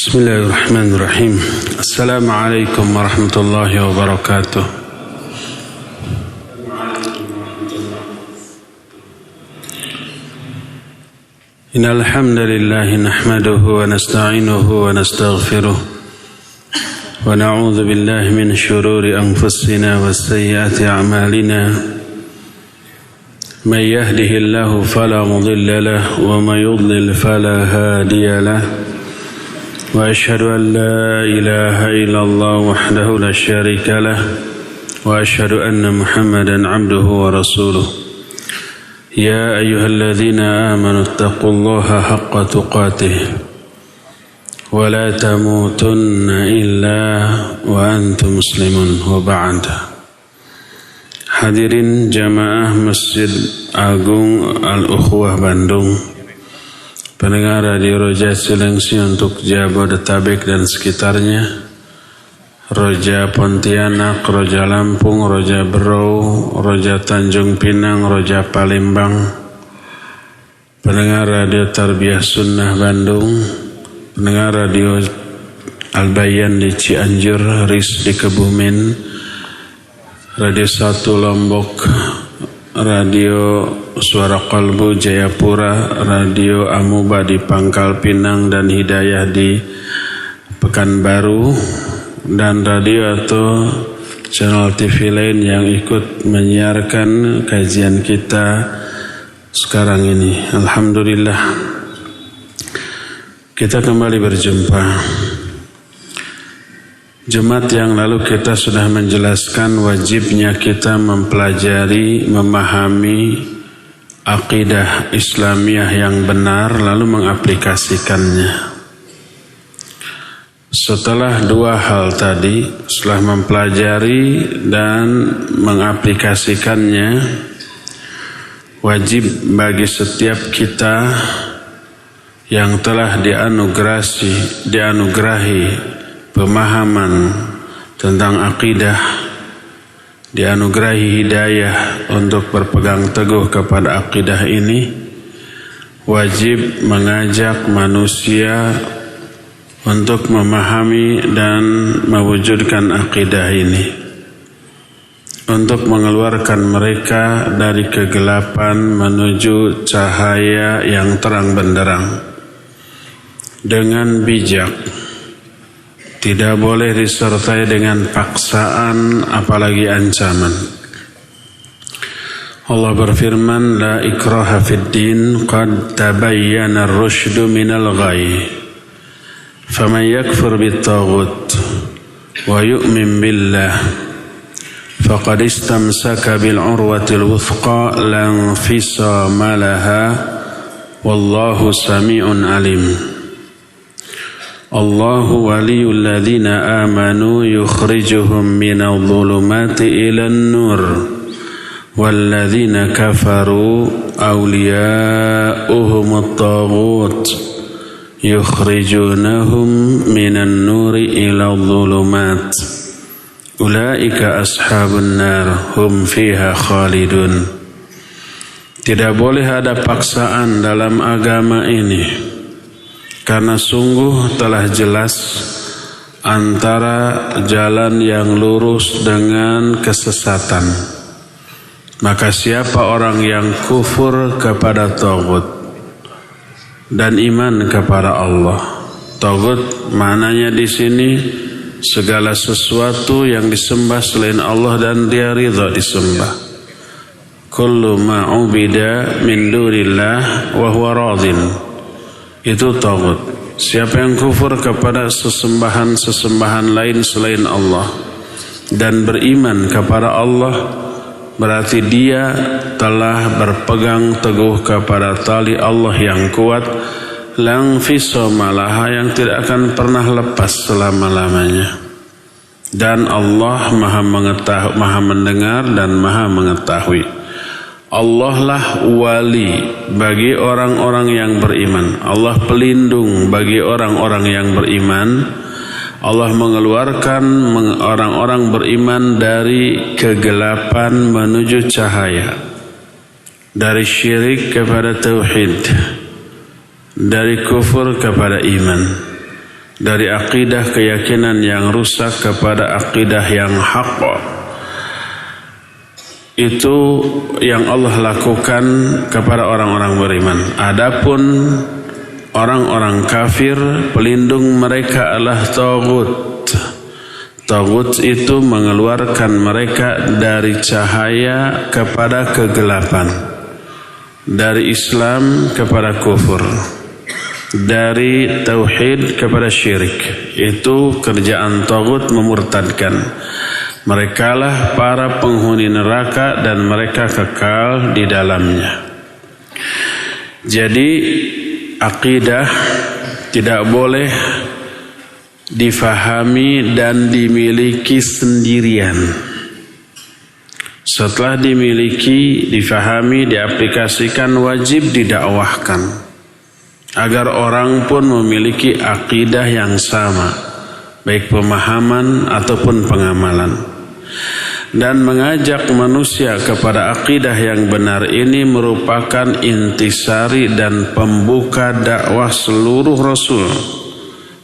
Bismillahirrahmanirrahim. Assalamualaikum warahmatullahi wabarakatuh. Innal hamdalillah nahmaduhu wa nasta'inuhu wa nastaghfiruh wa na'udzu billahi min shururi anfusina wa sayyiati a'malina. Man yahdihillahu fala mudilla lahu wa man yudlil fala hadiya lahu. وأشهد أن لا إله إلا الله وحده لا شريك له وأشهد أن محمدا عبده ورسوله يا أيها الذين آمنوا اتقوا الله حق تقاته ولا تموتن إلا وأنتم مسلمون وبعد. Hadirin jamaah Masjid Agung Al-Ukhwah Bandung, pendengar Radio Roja Cilengsi untuk Jabodetabek dan sekitarnya, Roja Pontianak, Roja Lampung, Roja Berau, Roja Tanjung Pinang, Roja Palembang, pendengar Radio Tarbiyah Sunnah Bandung, pendengar Radio Al-Bayan di Cianjur, RIS di Kebumen, Radio 1 Lombok, Radio Suara Kalbu Jayapura, Radio Amuba di Pangkal Pinang dan Hidayah di Pekanbaru, dan radio atau channel TV lain yang ikut menyiarkan kajian kita sekarang ini. Alhamdulillah, kita kembali berjumpa. Jumat yang lalu kita sudah menjelaskan wajibnya kita mempelajari, memahami akidah Islamiyah yang benar lalu mengaplikasikannya. Setelah dua hal tadi, setelah mempelajari dan mengaplikasikannya, wajib bagi setiap kita yang telah dianugerahi pemahaman tentang akidah, dianugerahi hidayah untuk berpegang teguh kepada akidah ini, wajib mengajak manusia untuk memahami dan mewujudkan akidah ini, untuk mengeluarkan mereka dari kegelapan menuju cahaya yang terang benderang dengan bijak. Tidak boleh disertai dengan paksaan apalagi ancaman. Allah berfirman, la ikraha fid din qad tabayyana ar-rusydu minal ghayy. Faman yakfur bit-taghut wa yu'min billah faqad istamsaka bil urwatil wuthqa la infisama laha wallahu sami'un alim. Allahu waliyul ladzina amanu yukhrijuhum minadh dhulumati ilan nur walladzina kafaru awliya'uhumut taghut yukhrijunahum minan nuri iladh dhulumat ulaika ashabun nar hum fiha khalidun. Tidak boleh ada paksaan dalam agama ini, karena sungguh telah jelas antara jalan yang lurus dengan kesesatan. Maka siapa orang yang kufur kepada taghut dan iman kepada Allah. Taghut maknanya di sini segala sesuatu yang disembah selain Allah dan dia ridha disembah. Kullu ma'ubida min dunillah wa huwa radin. Itu taghut. Siapa yang kufur kepada sesembahan lain selain Allah dan beriman kepada Allah, berarti dia telah berpegang teguh kepada tali Allah yang kuat, lang fisomalaha, yang tidak akan pernah lepas selama-lamanya. Dan Allah maha mengetahui, maha mendengar dan maha mengetahui. Allah lah wali bagi orang-orang yang beriman. Allah pelindung bagi orang-orang yang beriman. Allah mengeluarkan orang-orang beriman dari kegelapan menuju cahaya, dari syirik kepada tauhid, dari kufur kepada iman, dari akidah keyakinan yang rusak kepada akidah yang hak. Itu yang Allah lakukan kepada orang-orang beriman. Adapun orang-orang kafir, pelindung mereka adalah taghut. Taghut itu mengeluarkan mereka dari cahaya kepada kegelapan, dari Islam kepada kufur, dari tauhid kepada syirik. Itu kerjaan taghut, memurtadkan. Merekalah para penghuni neraka dan mereka kekal di dalamnya. Jadi akidah tidak boleh difahami dan dimiliki sendirian. Setelah dimiliki, difahami, diaplikasikan, wajib didakwahkan agar orang pun memiliki akidah yang sama, baik pemahaman ataupun pengamalan. Dan mengajak manusia kepada akidah yang benar ini merupakan intisari dan pembuka dakwah seluruh rasul.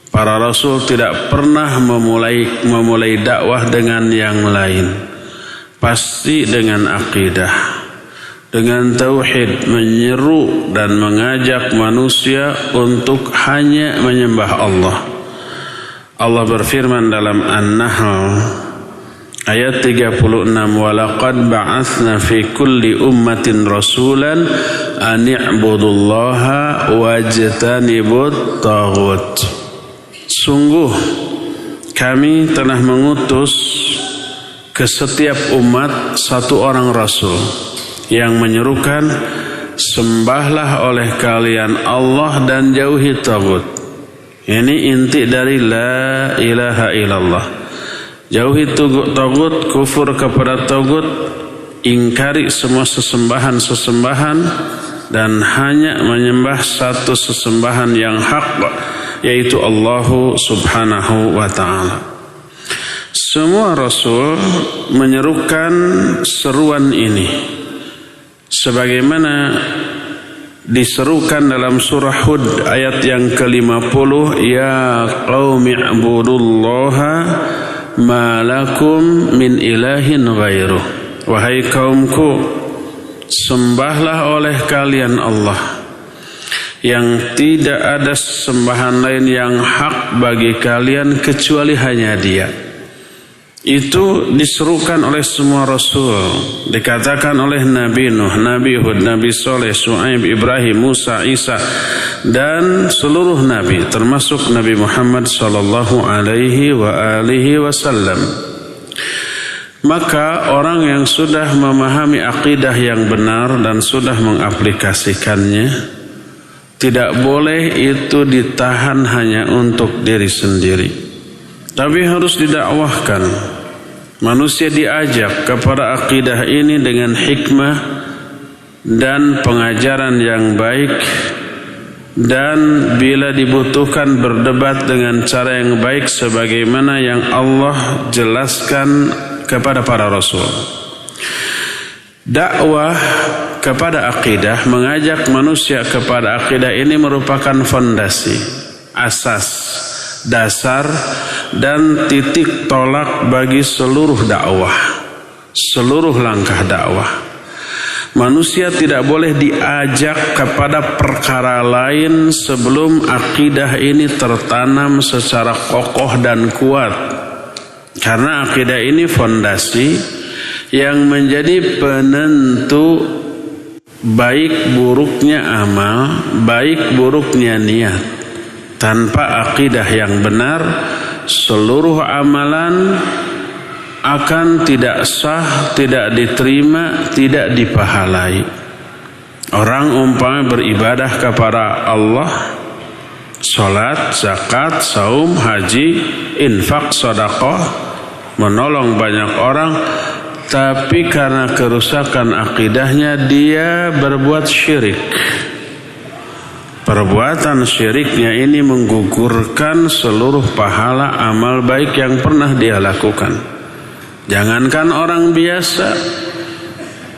Para rasul tidak pernah memulai dakwah dengan yang lain. Pasti dengan akidah, dengan tauhid, menyeru dan mengajak manusia untuk hanya menyembah Allah. Allah berfirman dalam An-Nahl ayat 36, walaqad ba'atsna fi kulli ummatin rasulan an i'budullaha wajtanibut taghut. Sungguh kami telah mengutus ke setiap umat satu orang rasul yang menyerukan, sembahlah oleh kalian Allah dan jauhi taghut. Ini inti dari la ilaha illallah. Jauhi taghut, kufur kepada taghut, ingkari semua sesembahan-sesembahan dan hanya menyembah satu sesembahan yang hak, yaitu Allah subhanahu wa ta'ala. Semua rasul menyerukan seruan ini sebagaimana diserukan dalam surah Hud ayat yang ke-50, ya qaumi ibudullaha ma lakum min ilahin ghairuh. Wahai kaumku, sembahlah oleh kalian Allah yang tidak ada sembahan lain yang hak bagi kalian kecuali hanya Dia. Itu diserukan oleh semua rasul. Dikatakan oleh Nabi Nuh, Nabi Hud, Nabi Saleh, Shu'aib, Ibrahim, Musa, Isa dan seluruh nabi termasuk Nabi Muhammad sallallahu alaihi wa alihi wasallam. Maka orang yang sudah memahami akidah yang benar dan sudah mengaplikasikannya, tidak boleh itu ditahan hanya untuk diri sendiri, tapi harus didakwahkan. Manusia diajak kepada akidah ini dengan hikmah dan pengajaran yang baik, dan bila dibutuhkan berdebat dengan cara yang baik sebagaimana yang Allah jelaskan kepada para rasul. Dakwah kepada akidah, mengajak manusia kepada akidah ini merupakan fondasi, asas, dasar dan titik tolak bagi seluruh dakwah, seluruh langkah dakwah. Manusia tidak boleh diajak kepada perkara lain sebelum akidah ini tertanam secara kokoh dan kuat. Karena akidah ini fondasi yang menjadi penentu baik buruknya amal, baik buruknya niat. Tanpa akidah yang benar, seluruh amalan akan tidak sah, tidak diterima, tidak dipahalai. Orang umpama beribadah kepada Allah, salat, zakat, saum, haji, infak, sedekah, menolong banyak orang, tapi karena kerusakan akidahnya dia berbuat syirik. Perbuatan syiriknya ini menggugurkan seluruh pahala amal baik yang pernah dia lakukan. Jangankan orang biasa,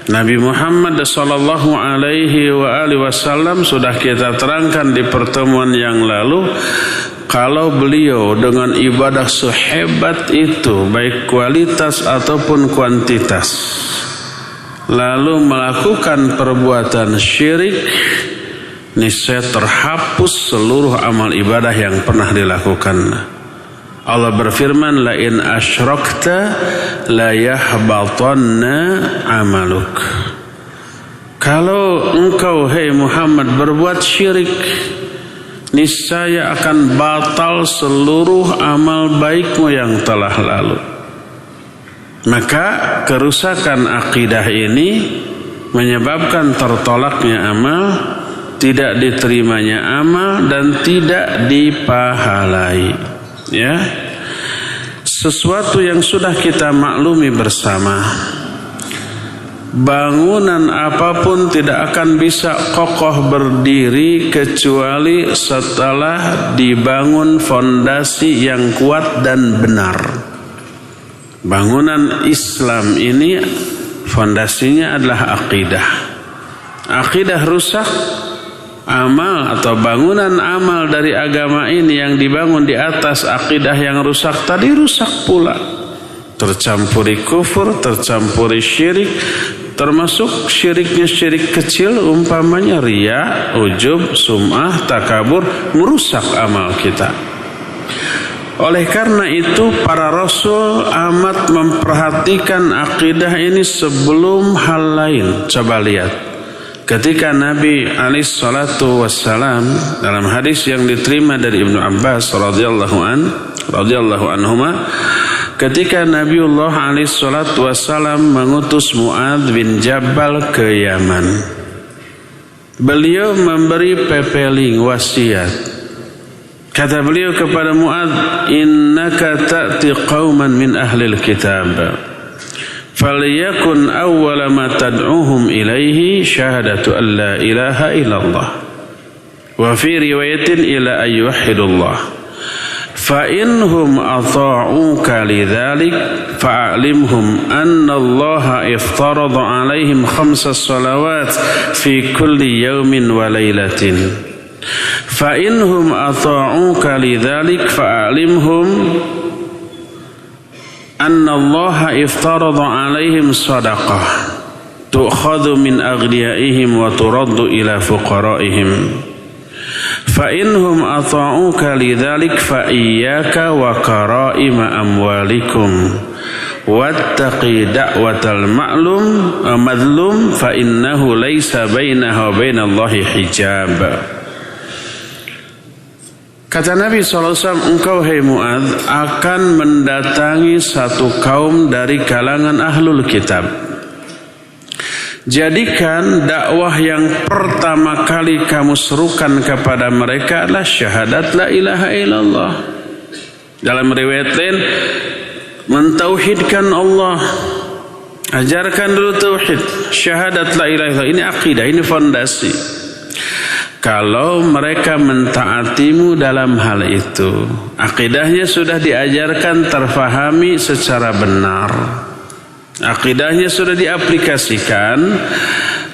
Nabi Muhammad sallallahu alaihi wasallam sudah kita terangkan di pertemuan yang lalu, kalau beliau dengan ibadah sehebat itu, baik kualitas ataupun kuantitas, lalu melakukan perbuatan syirik, niscaya terhapus seluruh amal ibadah yang pernah dilakukan. Allah berfirman, la in asyrakta la yahbatanna amaluk. Kalau engkau, hai Muhammad, berbuat syirik, niscaya akan batal seluruh amal baikmu yang telah lalu. Maka kerusakan akidah ini menyebabkan tertolaknya amal, tidak diterimanya amal, dan tidak dipahalai. Ya, sesuatu yang sudah kita maklumi bersama, bangunan apapun tidak akan bisa kokoh berdiri kecuali setelah dibangun fondasi yang kuat dan benar. Bangunan Islam ini fondasinya adalah akidah. Akidah rusak, amal atau bangunan amal dari agama ini yang dibangun di atas akidah yang rusak tadi rusak pula. Tercampuri kufur, tercampuri syirik, termasuk syiriknya syirik kecil, umpamanya riya, ujub, sum'ah, takabur, merusak amal kita. Oleh karena itu para rasul amat memperhatikan akidah ini sebelum hal lain. Coba lihat, ketika Nabi alaihissalatu wassalam dalam hadis yang diterima dari Ibnu Abbas radhiyallahu anhuma, ketika Nabiullah alaihissalatu wassalam mengutus Mu'adz bin Jabal ke Yaman, beliau memberi pepeling wasiat. Kata beliau kepada Mu'adz, innaka ta'ti qauman min ahlil kitab, falyakun awwala ma tad'uhum ilaihi syahadatu an la ilaha illallah wa fi riwayatin ila an yuwahhidullah fa inhum ata'uka lidzalik fa'alimhum anna allaha iftarada alaihim khamsa salawat fi kulli yawmin wa laylatin fa inhum ata'uka lidzalik fa'alimhum anna allaha iftarada alaihim sadaqah tu'khadhu min aghniyaihim wa turaddu ila fuqaraihim fa inhum ata'uka lidzalik fa iyyaka wa karaima amwalikum wattaqi da'watal madlum fa innahu laysa bainaha wa bainallahi hijab. Kata Nabi SAW, engkau hai Mu'adz akan mendatangi satu kaum dari kalangan ahlul kitab. Jadikan dakwah yang pertama kali kamu serukan kepada mereka adalah syahadat la ilaha illallah. Dalam riwayat lain, mentauhidkan Allah. Ajarkan dulu tauhid, syahadat la ilaha illallah. Ini akidah, ini fondasi. Kalau mereka mentaatimu dalam hal itu, akidahnya sudah diajarkan, terfahami secara benar, akidahnya sudah diaplikasikan,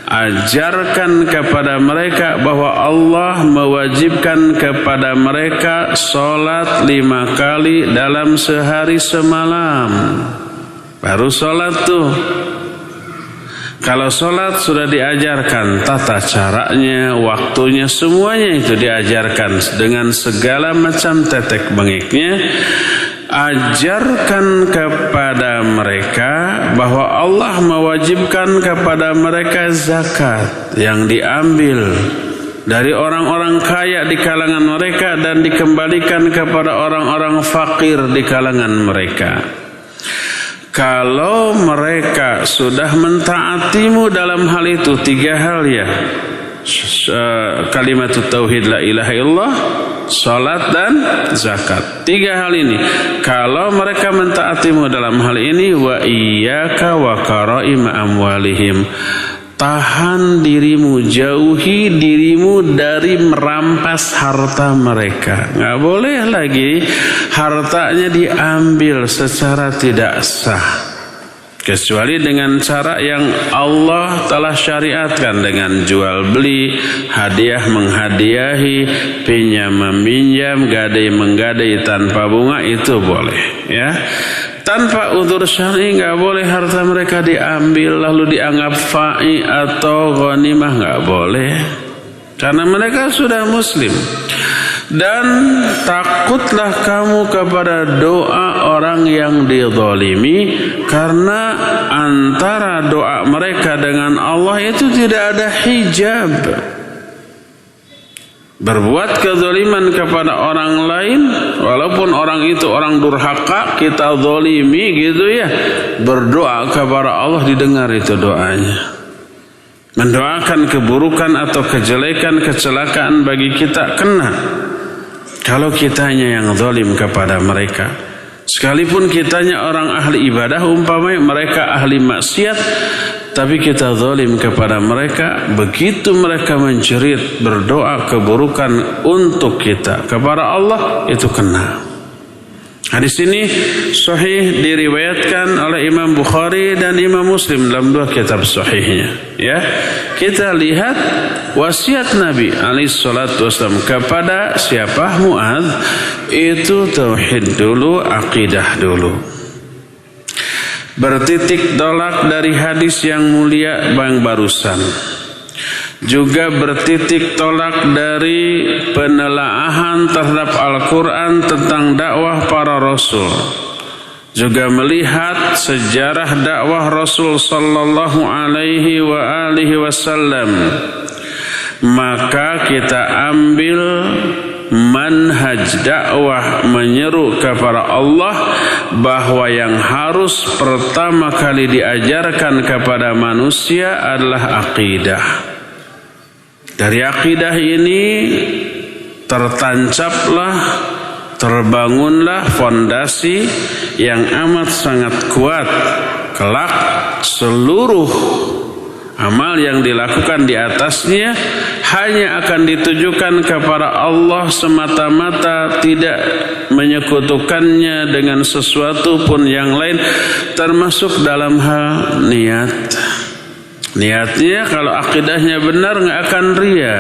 ajarkan kepada mereka bahwa Allah mewajibkan kepada mereka sholat 5 kali dalam sehari semalam. Baru sholat tuh. Kalau sholat sudah diajarkan tata caranya, waktunya, semuanya itu diajarkan dengan segala macam tetek bengeknya. Ajarkan kepada mereka bahwa Allah mewajibkan kepada mereka zakat yang diambil dari orang-orang kaya di kalangan mereka dan dikembalikan kepada orang-orang fakir di kalangan mereka. Kalau mereka sudah mentaatimu dalam hal itu, 3 hal ya, kalimat tauhid la ilaha illallah, salat dan zakat. 3 hal ini. Kalau mereka mentaatimu dalam hal ini, wa iyyaka wa karaima amwalihim, tahan dirimu, jauhi dirimu dari merampas harta mereka. Nggak boleh lagi hartanya diambil secara tidak sah. kecuali dengan cara yang Allah telah syariatkan, dengan jual beli, hadiah menghadiahi, pinjam meminjam, gadai menggadai tanpa bunga, itu boleh ya. Tanpa udzur syar'i nggak boleh harta mereka diambil lalu dianggap fa'i atau ghanimah, nggak boleh, karena mereka sudah muslim. Dan takutlah kamu kepada doa orang yang dizalimi, karena antara doa mereka dengan Allah itu tidak ada hijab. Berbuat kezaliman kepada orang lain, walaupun orang itu orang durhaka, kita zalimi gitu ya, berdoa kepada Allah didengar itu doanya. Mendoakan keburukan atau kejelekan, kecelakaan bagi kita kena kalau kitanya yang zalim kepada mereka. Sekalipun kitanya orang ahli ibadah, umpamanya mereka ahli maksiat, tapi kita zalim kepada mereka, begitu mereka menjerit berdoa keburukan untuk kita kepada Allah, itu kena. Hadis ini sahih diriwayatkan oleh Imam Bukhari dan Imam Muslim dalam dua kitab sahihnya. Ya, kita lihat wasiat Nabi alaihissalam kepada siapa? Mu'adz, itu tauhid dulu, akidah dulu. Bertitik tolak dari hadis yang mulia yang barusan. Juga bertitik tolak dari penelaahan terhadap Al-Quran tentang dakwah para Rasul. Juga melihat sejarah dakwah Rasul sallallahu alaihi wa alihi wasallam. Maka kita ambil manhaj dakwah menyeru kepada Allah, bahwa yang harus pertama kali diajarkan kepada manusia adalah akidah. Dari akidah ini tertancaplah, terbangunlah fondasi yang amat sangat kuat. Kelak seluruh amal yang dilakukan di atasnya hanya akan ditujukan kepada Allah semata-mata, tidak menyekutukannya dengan sesuatu pun yang lain, termasuk dalam hal niat. Niatnya kalau akidahnya benar nggak akan ria,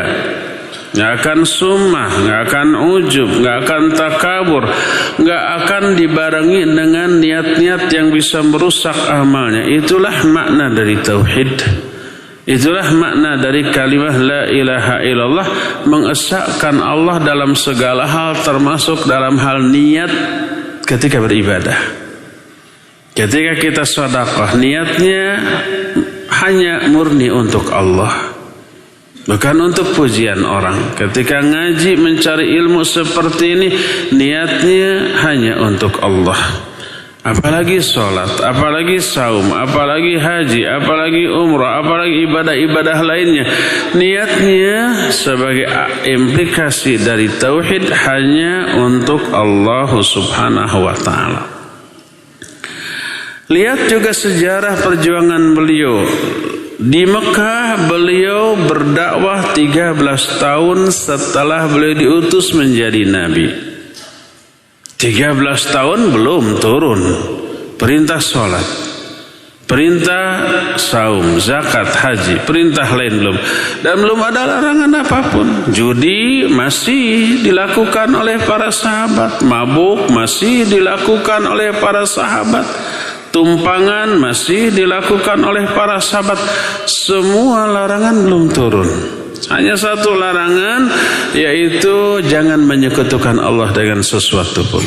nggak akan sumah, nggak akan ujub, nggak akan takabur, nggak akan dibarengi dengan niat-niat yang bisa merusak amalnya. Itulah makna dari tauhid. Itulah makna dari kalimat la ilaha illallah, mengesahkan Allah dalam segala hal, termasuk dalam hal niat ketika beribadah. Ketika kita sedekah, niatnya hanya murni untuk Allah, bukan untuk pujian orang. Ketika ngaji mencari ilmu seperti ini, niatnya hanya untuk Allah. Apalagi sholat, apalagi saum, apalagi haji, apalagi umrah, apalagi ibadah-ibadah lainnya, niatnya sebagai implikasi dari tauhid hanya untuk Allah subhanahu wa ta'ala. Lihat juga sejarah perjuangan beliau. Di Mekah beliau berdakwah 13 tahun setelah beliau diutus menjadi nabi. 13 tahun belum turun perintah sholat, perintah saum, zakat, haji, perintah lain belum. Dan belum ada larangan apapun. Judi masih dilakukan oleh para sahabat, mabuk masih dilakukan oleh para sahabat, tumpangan masih dilakukan oleh para sahabat. Semua larangan belum turun. Hanya satu larangan, yaitu jangan menyekutukan Allah dengan sesuatu pun.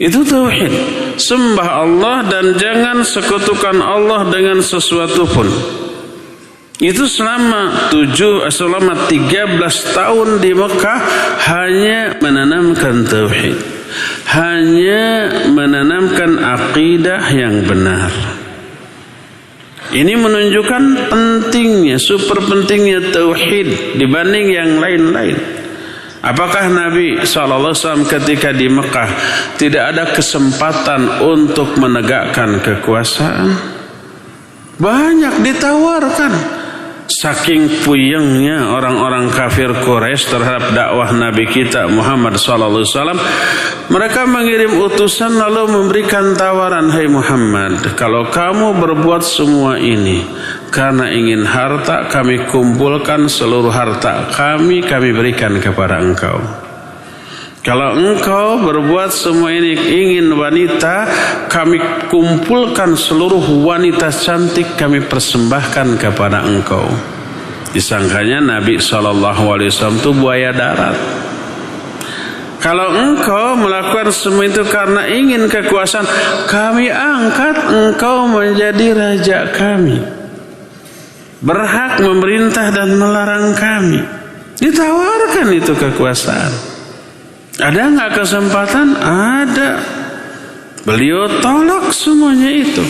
Itu tauhid. Sembah Allah dan jangan sekutukan Allah dengan sesuatu pun. Itu selama 13 tahun di Mekah hanya menanamkan tauhid, hanya menanamkan akidah yang benar. Ini menunjukkan pentingnya, super pentingnya tauhid dibanding yang lain-lain. Apakah Nabi SAW ketika di Mekah tidak ada kesempatan untuk menegakkan kekuasaan? Banyak ditawarkan. saking puyengnya orang-orang kafir Quraisy terhadap dakwah Nabi kita Muhammad SAW, mereka mengirim utusan lalu memberikan tawaran, "Hai Muhammad, kalau kamu berbuat semua ini karena ingin harta, kami kumpulkan seluruh harta kami berikan kepada engkau. Kalau engkau berbuat semua ini ingin wanita, kami kumpulkan seluruh wanita cantik, kami persembahkan kepada engkau." Disangkanya Nabi SAW itu buaya darat. Kalau engkau melakukan semua itu karena ingin kekuasaan, kami angkat engkau menjadi raja kami, berhak memerintah dan melarang kami. Ditawarkan itu kekuasaan. Ada nggak kesempatan? Ada. Beliau tolak semuanya itu.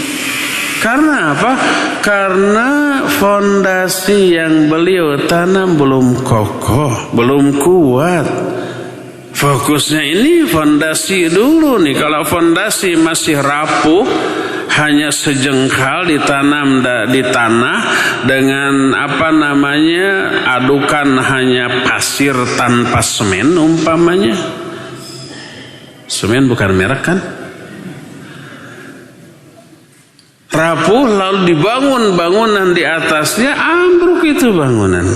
Karena apa? Karena fondasi yang beliau tanam belum kokoh, belum kuat. Fokusnya ini fondasi dulu nih. Kalau fondasi masih rapuh, hanya sejengkal ditanam di tanah dengan adukan hanya pasir tanpa semen umpamanya. Semen bukan merek kan? Rapuh lalu dibangun bangunan di atasnya, ambruk itu bangunan.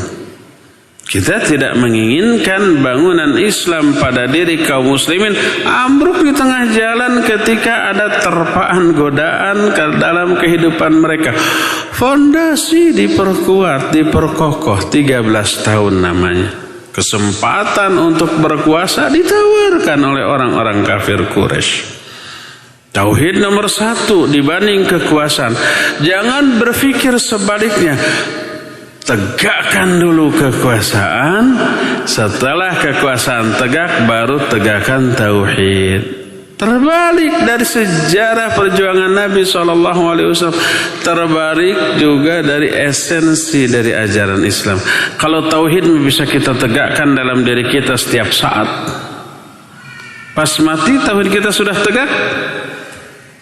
Kita tidak menginginkan bangunan Islam pada diri kaum muslimin ambruk di tengah jalan ketika ada terpaan godaan ke dalam kehidupan mereka. Fondasi diperkuat, diperkokoh 13 tahun namanya. Kesempatan untuk berkuasa ditawarkan oleh orang-orang kafir Quraisy. Tauhid nomor 1 dibanding kekuasaan. Jangan berpikir sebaliknya. Tegakkan dulu kekuasaan, setelah kekuasaan tegak baru tegakkan tauhid. Terbalik dari sejarah perjuangan Nabi SAW, terbalik juga dari esensi dari ajaran Islam. Kalau tauhid bisa kita tegakkan dalam diri kita setiap saat, pas mati tauhid kita sudah tegak,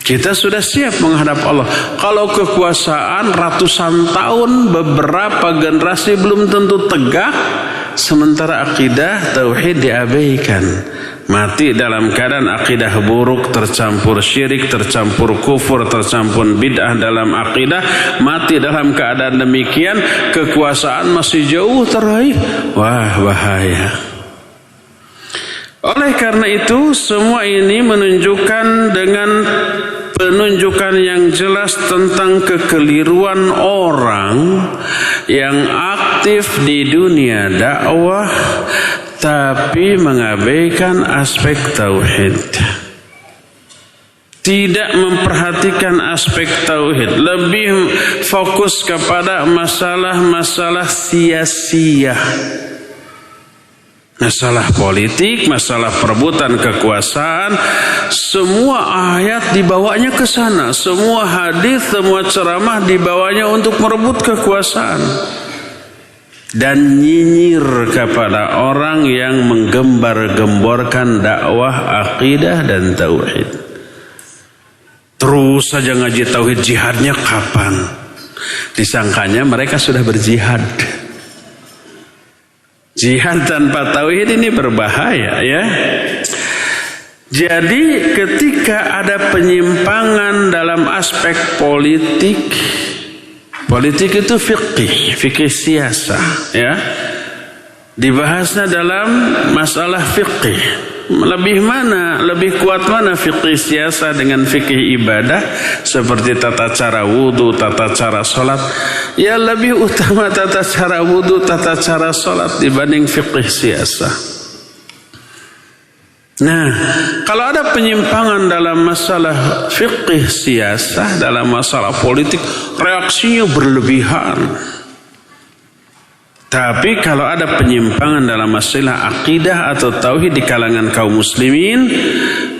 kita sudah siap menghadap Allah. Kalau kekuasaan ratusan tahun, beberapa generasi belum tentu tegak, sementara akidah tauhid diabaikan. Mati dalam keadaan akidah buruk, tercampur syirik, tercampur kufur, tercampur bid'ah dalam akidah. Mati dalam keadaan demikian, kekuasaan masih jauh teraih. Wah, bahaya. Oleh karena itu, semua ini menunjukkan dengan penunjukan yang jelas tentang kekeliruan orang yang aktif di dunia dakwah tapi mengabaikan aspek tauhid. Tidak memperhatikan aspek tauhid, lebih fokus kepada masalah-masalah sia-sia. Masalah politik, masalah perebutan kekuasaan, semua ayat dibawanya ke sana, semua hadis, semua ceramah dibawanya untuk merebut kekuasaan dan nyinyir kepada orang yang menggembar-gemborkan dakwah akidah dan tauhid. Terus saja ngaji tauhid, jihadnya kapan? Disangkanya mereka sudah berjihad. Jihad tanpa tauhid ini berbahaya, ya. Jadi ketika ada penyimpangan dalam aspek politik, politik itu fikih siasa, ya. Dibahasnya dalam masalah fikih. Lebih kuat mana fikih siasa dengan fikih ibadah seperti tata cara wudu, tata cara sholat? Ya lebih utama tata cara wudu, tata cara sholat dibanding fikih siasa. Nah, kalau ada penyimpangan dalam masalah fikih siasa, dalam masalah politik, reaksinya berlebihan. Tapi kalau ada penyimpangan dalam masalah akidah atau tauhid di kalangan kaum muslimin,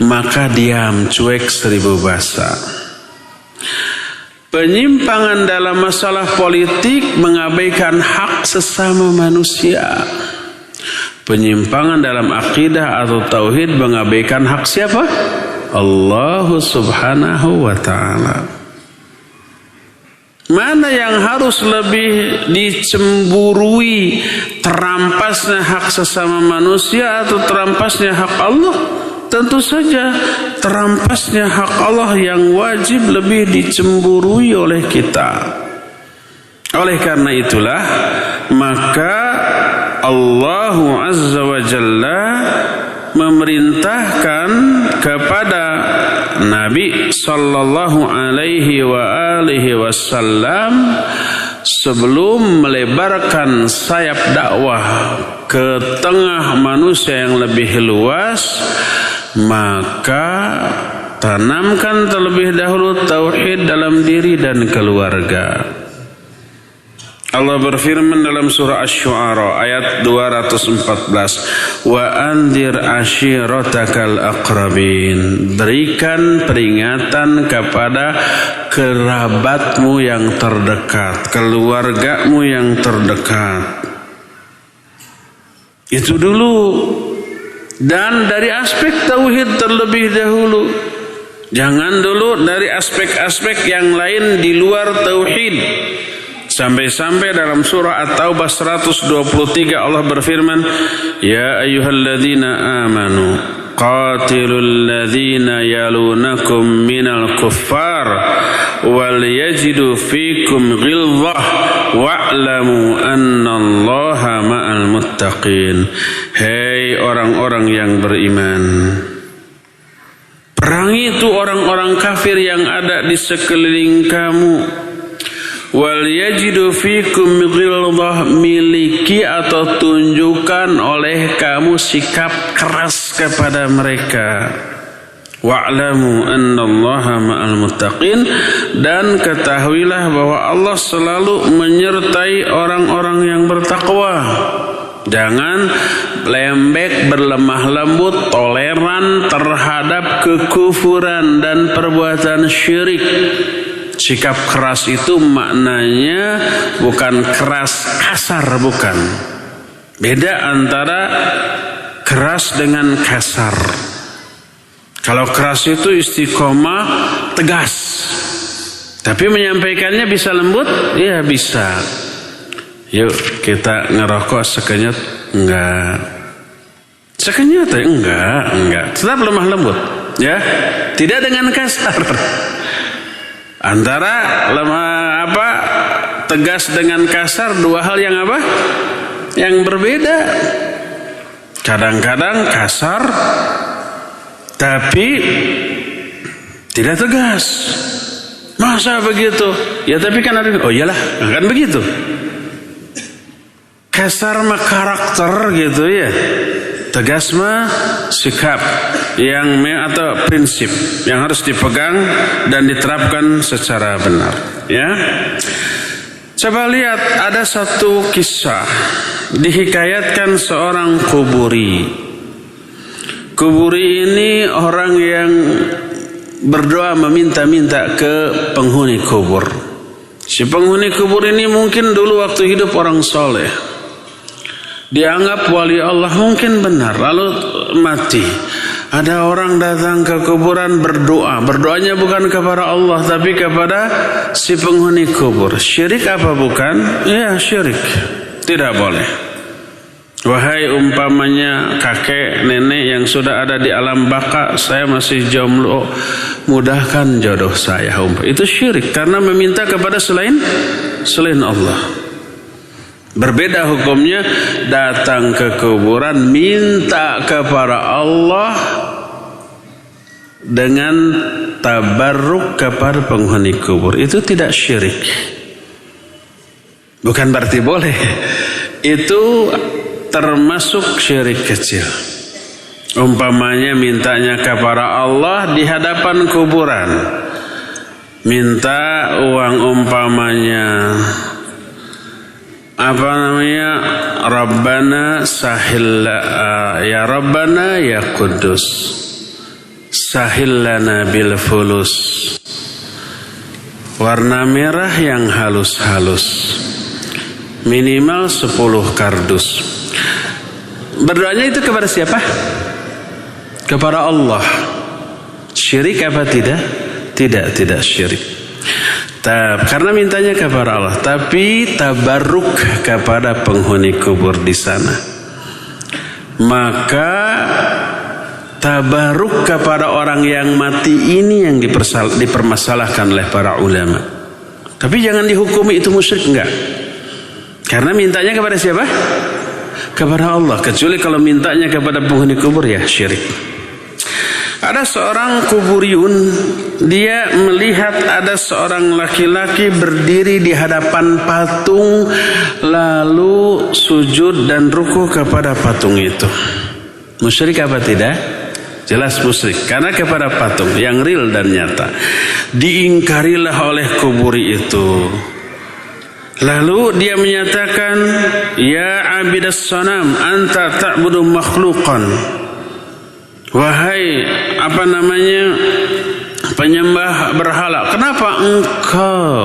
maka diam, cuek 1000 bahasa. Penyimpangan dalam masalah politik mengabaikan hak sesama manusia. Penyimpangan dalam akidah atau tauhid mengabaikan hak siapa? Allah Subhanahu wa ta'ala. Mana yang harus lebih dicemburui, terampasnya hak sesama manusia atau terampasnya hak Allah? Tentu saja terampasnya hak Allah yang wajib lebih dicemburui oleh kita. Oleh karena itulah maka Allah Azza wa Jalla memerintahkan kepada Nabi sallallahu alaihi wa alihi wasallam sebelum melebarkan sayap dakwah ke tengah manusia yang lebih luas, maka tanamkan terlebih dahulu tauhid dalam diri dan keluarga. Allah berfirman dalam surah Asy-Syu'ara ayat 214, wa anzir ashiratakal aqrabin. Berikan peringatan kepada kerabatmu yang terdekat, keluargamu yang terdekat. Itu dulu. Dan dari aspek tauhid terlebih dahulu. Jangan dulu dari aspek-aspek yang lain di luar tauhid. Sampai-sampai dalam surah At-Taubah 123 Allah berfirman, ya ayyuhalladzina amanu qatilul ladzina yalunakum minal kuffar wal yajidu fikum ghilzah wa'lamu annallaha ma'al muttaqin. Hei orang-orang yang beriman, perangi itu orang-orang kafir yang ada di sekeliling kamu. Wal yajidu fikum ghilzah, miliki atau tunjukkan oleh kamu sikap keras kepada mereka. Wa'lamu annallaha ma'al muttaqin, dan ketahuilah bahwa Allah selalu menyertai orang-orang yang bertakwa. Jangan lembek, berlemah lembut, toleran terhadap kekufuran dan perbuatan syirik. Sikap keras itu maknanya bukan keras kasar, bukan. Beda antara keras dengan kasar. Kalau keras itu istiqomah, tegas. Tapi menyampaikannya bisa lembut? Ya bisa. Yuk kita ngerokok sekenyot? Enggak. Sekenyot ya? Enggak. Tetap lemah lembut. Ya, tidak dengan kasar. Antara tegas dengan kasar, dua hal yang apa? Yang berbeda. Kadang-kadang kasar tapi tidak tegas. Masa begitu? Ya tapi kan ada. Oh iyalah, kan begitu. Kasar mah karakter gitu ya. Tegas mah sikap yang atau prinsip yang harus dipegang dan diterapkan secara benar, ya. Coba lihat, ada satu kisah dihikayatkan seorang kuburi. Kuburi ini orang yang berdoa meminta-minta ke penghuni kubur. Si penghuni kubur ini mungkin dulu waktu hidup orang soleh, dianggap wali Allah, mungkin benar, lalu mati. Ada orang datang ke kuburan berdoa. Berdoanya bukan kepada Allah tapi kepada si penghuni kubur. Syirik apa bukan? Ya syirik. Tidak boleh. Wahai umpamanya kakek nenek yang sudah ada di alam baka, saya masih jomblo, mudahkan jodoh saya. Itu syirik karena meminta kepada selain Allah. Berbeda hukumnya datang ke kuburan minta kepada Allah dengan tabarruk kepada penghuni kubur. Itu tidak syirik. Bukan berarti boleh. Itu termasuk syirik kecil. Umpamanya mintanya kepada Allah di hadapan kuburan. Minta uang umpamanya Rabbana sahil ya Rabbana ya Kudus sahil lana bil fulus, warna merah yang halus-halus, minimal 10 kardus. Berdoanya itu kepada siapa? Kepada Allah. Syirik apa tidak? Tidak syirik. Karena mintanya kepada Allah, tapi tabarruk kepada penghuni kubur di sana. Maka tabarruk kepada orang yang mati ini yang dipermasalahkan oleh para ulama. Tapi jangan dihukumi itu musyrik, enggak. Karena mintanya kepada siapa? Kepada Allah. Kecuali kalau mintanya kepada penghuni kubur, ya syirik. Ada seorang kuburiyun, dia melihat ada seorang laki-laki berdiri di hadapan patung, lalu sujud dan ruku kepada patung itu. Musyrik apa tidak? Jelas musyrik, karena kepada patung yang real dan nyata. Diingkarilah oleh kuburi itu. Lalu dia menyatakan, ya abidas sanam, anta ta'budu makhluqan. Wahai penyembah berhala, kenapa engkau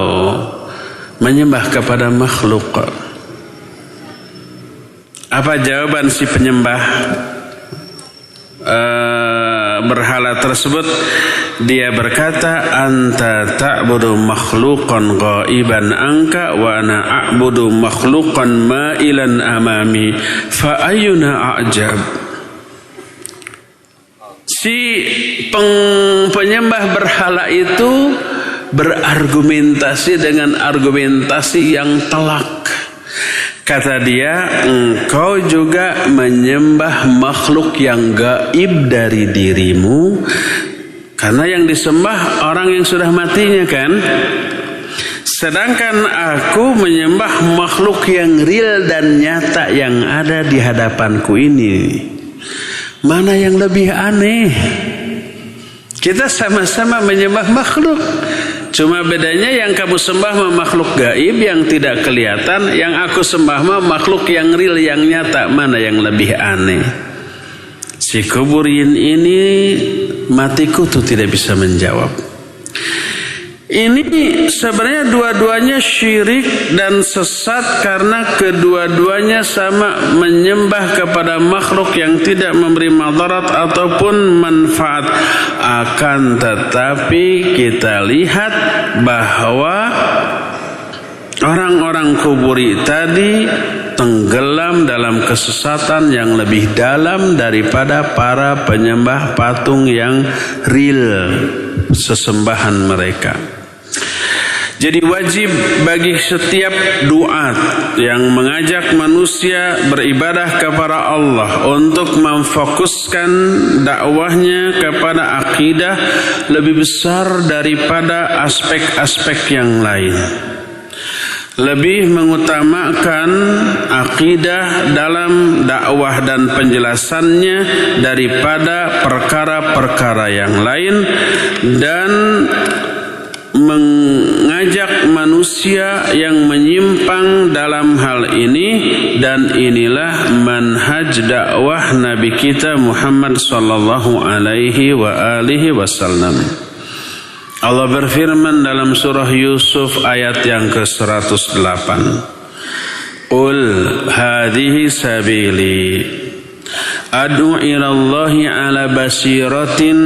menyembah kepada makhluk? Apa jawaban si penyembah berhala tersebut? Dia berkata, anta ta'budu makhluqan ghaiban anka wa ana a'budu makhluqan ma'ilan amami fa ayyuna a'jab. Si penyembah berhala itu berargumentasi dengan argumentasi yang telak. Kata dia, engkau juga menyembah makhluk yang gaib dari dirimu, karena yang disembah orang yang sudah matinya kan. Sedangkan aku menyembah makhluk yang real dan nyata yang ada di hadapanku ini. Mana yang lebih aneh? Kita sama-sama menyembah makhluk. Cuma bedanya yang kamu sembah makhluk gaib yang tidak kelihatan, yang aku sembah makhluk yang real yang nyata. Mana yang lebih aneh? Si kuburin ini matiku tuh tidak bisa menjawab. Ini sebenarnya dua-duanya syirik dan sesat, karena kedua-duanya sama menyembah kepada makhluk yang tidak memberi madarat ataupun manfaat. Akan tetapi kita lihat bahwa orang-orang kuburi tadi tenggelam dalam kesesatan yang lebih dalam daripada para penyembah patung yang real sesembahan mereka. Jadi wajib bagi setiap duat yang mengajak manusia beribadah kepada Allah untuk memfokuskan dakwahnya kepada akidah lebih besar daripada aspek-aspek yang lain. Lebih mengutamakan akidah dalam dakwah dan penjelasannya daripada perkara-perkara yang lain, dan mengajak manusia yang menyimpang dalam hal ini. Dan inilah manhaj dakwah Nabi kita Muhammad sallallahu alaihi wa alihi wasallam. Allah berfirman dalam surah Yusuf ayat yang ke-108. Qul hadhihi sabili ad'u ila Allahi ala basiratin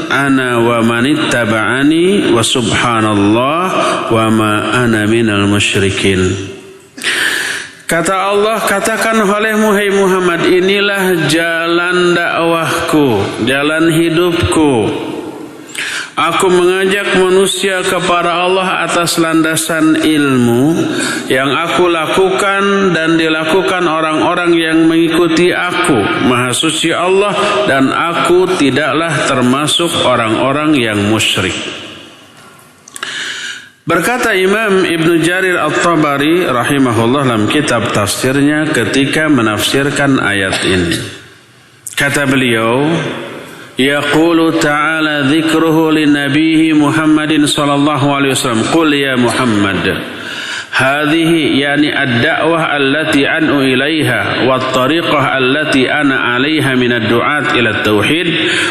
ana wa manittaba'ani wa subhanallah wa ma ana minal musyrikin. Kata Allah, katakan olehmu hai Muhammad, inilah jalan dakwahku, jalan hidupku. Aku mengajak manusia kepada Allah atas landasan ilmu yang aku lakukan dan dilakukan orang-orang yang mengikuti aku. Maha suci Allah, dan aku tidaklah termasuk orang-orang yang musyrik. Berkata Imam Ibnu Jarir At-Tabari rahimahullah dalam kitab tafsirnya ketika menafsirkan ayat ini. Kata beliau, yaqulu ta'ala dzikruhu linabiyhi Muhammadin sallallahu alaihi wasallam, qul ya Muhammad hadhihi yani ad-da'wah allati an'u ilaiha wa at-tariqah allati ana 'alaiha min ad-du'at ila at-tauhid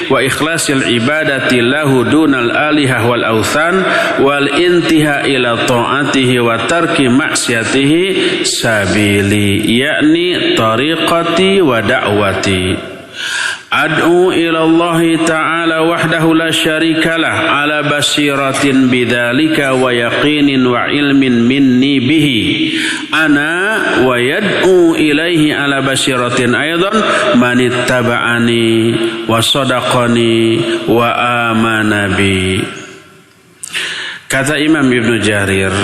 wa ikhlasil ibadati lahu dunal alihah wal awthan wal intiha ila ta'atihi wa tarki ma'siyatihi sabili yakni tariqati wa da'wati. Ad'u ila Allah ta'ala wahdahu la syarikalah ala basiratin bidzalika wa yaqinin wa ilmin minni bihi ana wa yad'u ilaihi ala basiratin aidan man ittaba'ani wa sadaqani wa amana bi. Kata Imam Ibnu Jarir,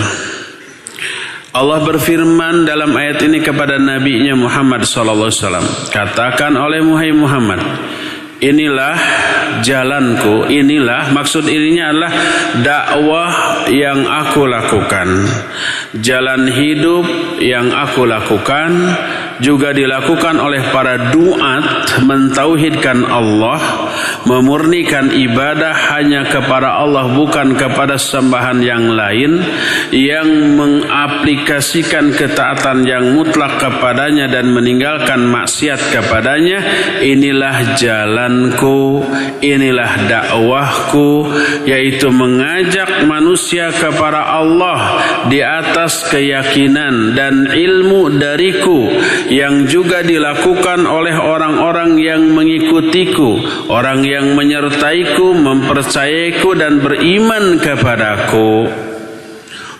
Allah berfirman dalam ayat ini kepada nabinya Muhammad sallallahu alaihi wasallam, katakan oleh Muhammad, inilah jalanku, inilah maksud ininya adalah dakwah yang aku lakukan, jalan hidup yang aku lakukan juga dilakukan oleh para duat mentauhidkan Allah, memurnikan ibadah hanya kepada Allah bukan kepada sembahan yang lain, yang mengaplikasikan ketaatan yang mutlak kepadanya dan meninggalkan maksiat kepadanya. Inilah jalanku, inilah dakwahku, yaitu mengajak manusia kepada Allah di atas keyakinan dan ilmu dariku, yang juga dilakukan oleh orang-orang yang mengikutiku, orang yang menyertaiku, mempercayaiku dan beriman kepadaku.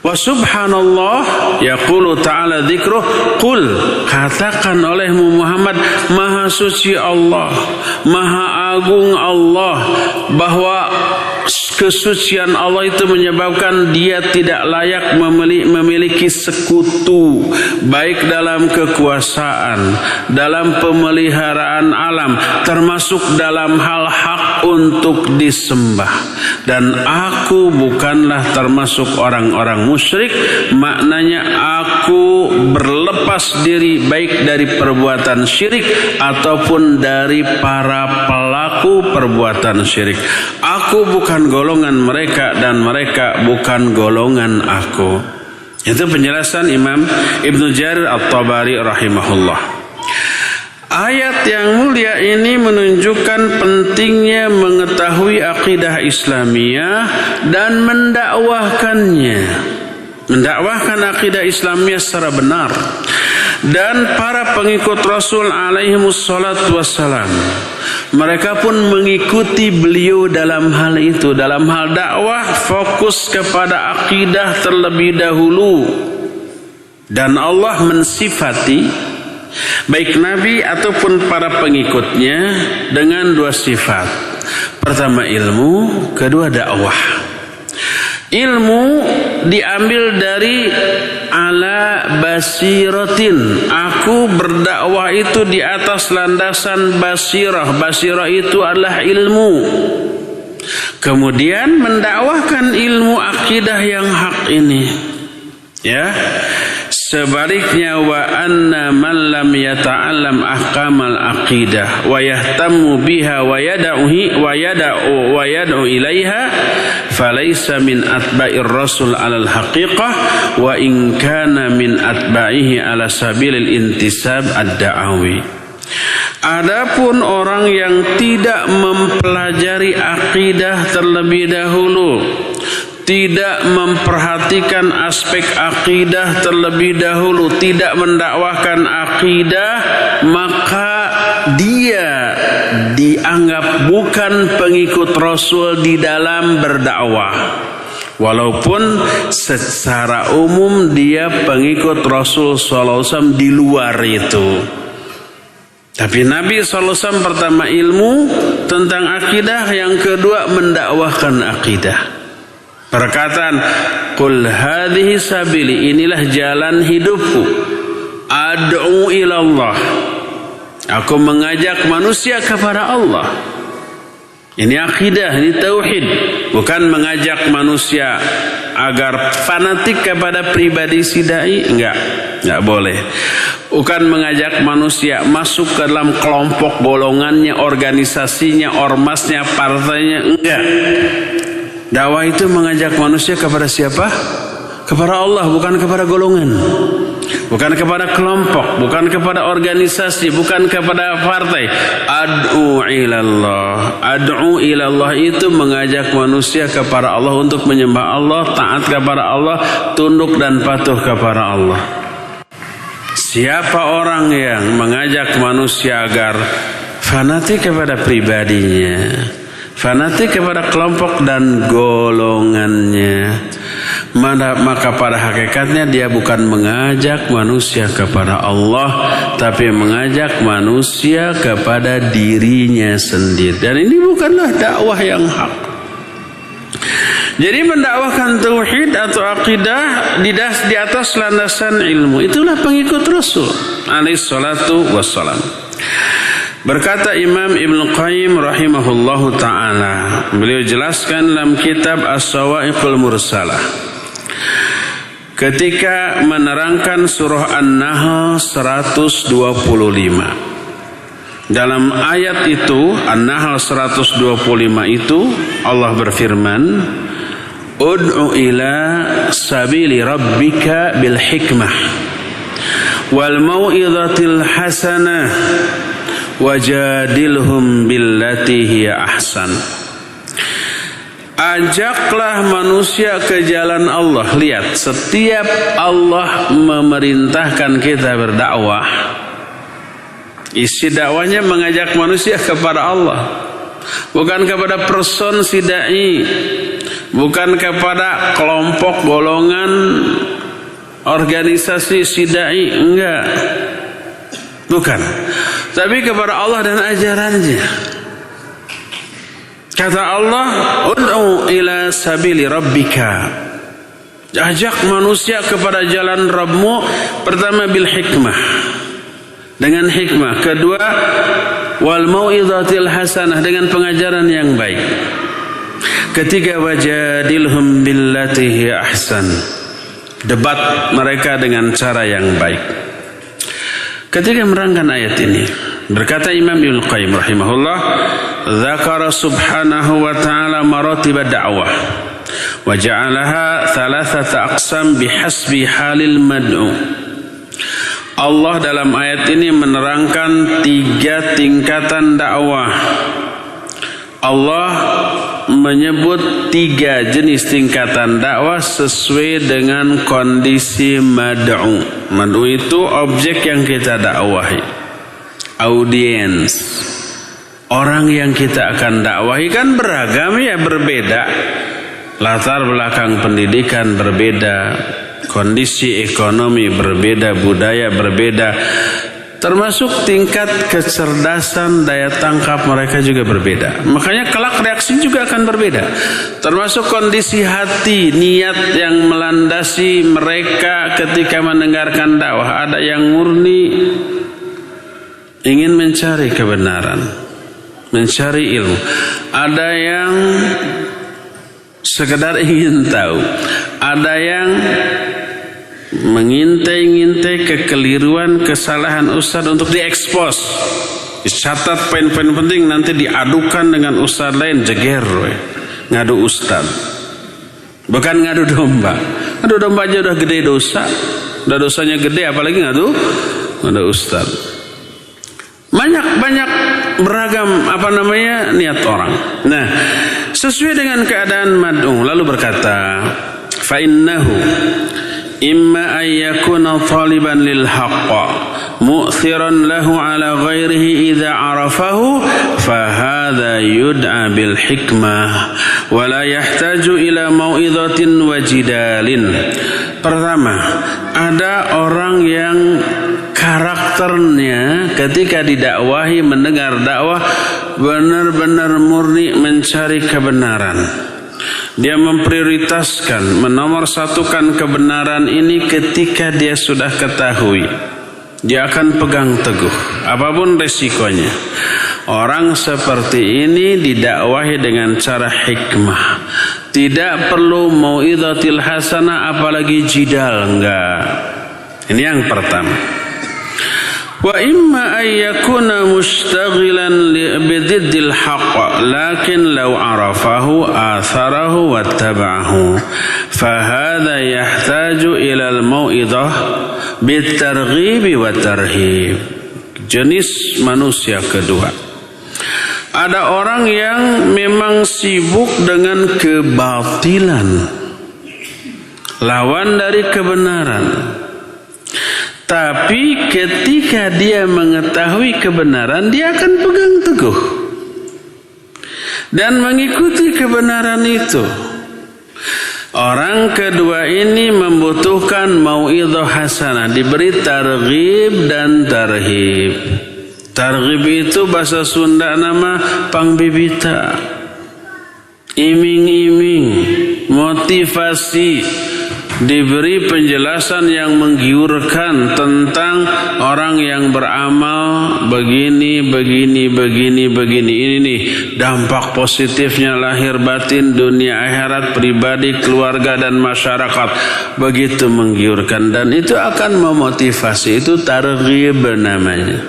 Wa subhanallah yaqulu ta'ala dzikruh, qul, katakan olehmu Muhammad, maha suci Allah, maha agung Allah, bahwa kesucian Allah itu menyebabkan dia tidak layak memiliki sekutu, baik dalam kekuasaan, dalam pemeliharaan alam, termasuk dalam hal hak untuk disembah. Dan aku bukanlah termasuk orang-orang musyrik, maknanya aku berlepas diri baik dari perbuatan syirik ataupun dari para pelaku perbuatan syirik. Aku bukan golongan mereka dan mereka bukan golongan aku. Itu penjelasan Imam Ibnu Jarir At-Tabari rahimahullah. Ayat yang mulia ini menunjukkan pentingnya mengetahui akidah Islamiyah dan mendakwahkannya. Mendakwahkan akidah Islamiyah secara benar. Dan para pengikut Rasul alaihimus salatu wassalam, mereka pun mengikuti beliau dalam hal itu. Dalam hal dakwah, fokus kepada akidah terlebih dahulu. Dan Allah mensifati baik Nabi ataupun para pengikutnya dengan dua sifat. Pertama ilmu, kedua dakwah. Ilmu diambil dari ala basiratin. Aku berdakwah itu di atas landasan basirah. Basirah itu adalah ilmu. Kemudian mendakwahkan ilmu akidah yang hak ini. Ya. Sebaliknya, wa anna man lam yata'allam ahkamal aqidah wa yahtammu biha wa yad'u ilaiha falaysa min atba'ir rasul 'alal haqiqah wa in kana min atba'ihi 'ala sabilil intisab ad-da'awi. Adapun orang yang tidak mempelajari akidah terlebih dahulu, tidak memperhatikan aspek akidah terlebih dahulu, tidak mendakwahkan akidah, maka dia dianggap bukan pengikut Rasul di dalam berdakwah. Walaupun secara umum dia pengikut Rasul SAW di luar itu. Tapi Nabi SAW pertama ilmu tentang akidah, yang kedua mendakwahkan akidah. Perkataan qul hadhihi sabili, inilah jalan hidupku, ad'u ilallah, aku mengajak manusia kepada Allah. Ini akidah, ini tauhid, bukan mengajak manusia agar fanatik kepada pribadi si dai, enggak boleh. Bukan mengajak manusia masuk ke dalam kelompok golongannya, organisasinya, ormasnya, partainya, enggak. Dakwah itu mengajak manusia kepada siapa? Kepada Allah, bukan kepada golongan, bukan kepada kelompok, bukan kepada organisasi, bukan kepada partai. Ad'u ilallah. Ad'u ilallah itu mengajak manusia kepada Allah untuk menyembah Allah, taat kepada Allah, tunduk dan patuh kepada Allah. Siapa orang yang mengajak manusia agar fanatik kepada pribadinya, fanatik kepada kelompok dan golongannya, maka pada hakikatnya dia bukan mengajak manusia kepada Allah, tapi mengajak manusia kepada dirinya sendiri. Dan ini bukanlah dakwah yang hak. Jadi mendakwahkan tauhid atau akidah di atas landasan ilmu, itulah pengikut Rasul alaihi salatu wassalam. Berkata Imam Ibnu Qayyim rahimahullahu ta'ala, beliau jelaskan dalam kitab As-Sawa'iqul Mursalah ketika menerangkan surah An-Nahl 125. Dalam ayat itu, An-Nahl 125 itu Allah berfirman, ud'u ila sabili rabbika bil hikmah wal mau'izatil hasanah wajadilhum billati hiya ahsan. Ajaklah manusia ke jalan Allah. Lihat, setiap Allah memerintahkan kita berdakwah, isi dakwahnya mengajak manusia kepada Allah, bukan kepada person si dai, bukan kepada kelompok golongan organisasi si dai, enggak, bukan, tapi kepada Allah dan ajarannya. Kata Allah, ud'u ila sabili rabbika, ajak manusia kepada jalan Rabbmu. Pertama bil hikmah, dengan hikmah. Kedua wal mau'izatil hasanah, dengan pengajaran yang baik. Ketiga wajadilhum billati hiya ahsan, debat mereka dengan cara yang baik. Ketika merangkan ayat ini, berkata Imam Ibnu Qayyim rahimahullah, dzakara subhanahu wa ta'ala maratib ad-da'wah wa ja'alaha thalathata aqsam bihasbi halil mad'u. Allah dalam ayat ini menerangkan 3 tingkatan dakwah. Allah menyebut 3 jenis tingkatan dakwah sesuai dengan kondisi mad'u. Mad'u itu objek yang kita dakwahi, audiens. Orang yang kita akan dakwahi kan beragam ya, berbeda. Latar belakang pendidikan berbeda, kondisi ekonomi berbeda, budaya berbeda, termasuk tingkat kecerdasan, daya tangkap mereka juga berbeda. Makanya kelak reaksi juga akan berbeda. Termasuk kondisi hati, niat yang melandasi mereka ketika mendengarkan dakwah. Ada yang murni ingin mencari kebenaran, mencari ilmu. Ada yang sekedar ingin tahu. Ada yang mengintai-ngintai kekeliruan, kesalahan ustaz untuk diekspos, dicatat poin-poin penting, nanti diadukan dengan ustaz lain, jeger ngadu ustaz. Bukan ngadu domba. Ngadu domba aja udah gede dosa, udah dosanya gede, apalagi ngadu ustaz. Banyak beragam niat orang. Nah, sesuai dengan keadaan mad'u, lalu berkata, fa innahu imma an yakuna taliban lil haqq mu'thiran lahu ala ghairihi idza arafahu fa hadza yud'a bil hikmah wa la yahtaju ila mau'izatin wa jidalin. Pertama, ada orang yang karakternya ketika didakwahi, mendengar dakwah, benar-benar murni mencari kebenaran. Dia memprioritaskan, menomorsatukan kebenaran ini. Ketika dia sudah ketahui, dia akan pegang teguh apapun resikonya. Orang seperti ini didakwahi dengan cara hikmah. Tidak perlu mau'izatil hasanah, apalagi jidal, enggak. Ini yang pertama. Wa imma an yakuna mushtaghilan bididdil haqq lakin law arafahu atharahu wattaba'ahu fa hadha yahtaju ila al-mau'izah bitarghib wa tarhib. Jenis manusia kedua, ada orang yang memang sibuk dengan kebatilan, lawan dari kebenaran. Tapi ketika dia mengetahui kebenaran, dia akan pegang teguh dan mengikuti kebenaran itu. Orang kedua ini membutuhkan mau'idhah hasanah, diberi targhib dan tarhib. Targhib itu bahasa Sunda nama pangbibita, iming-iming, motivasi, diberi penjelasan yang menggiurkan tentang orang yang beramal begini. Ini nih dampak positifnya lahir batin, dunia akhirat, pribadi, keluarga dan masyarakat. Begitu menggiurkan dan itu akan memotivasi. Itu targhib namanya.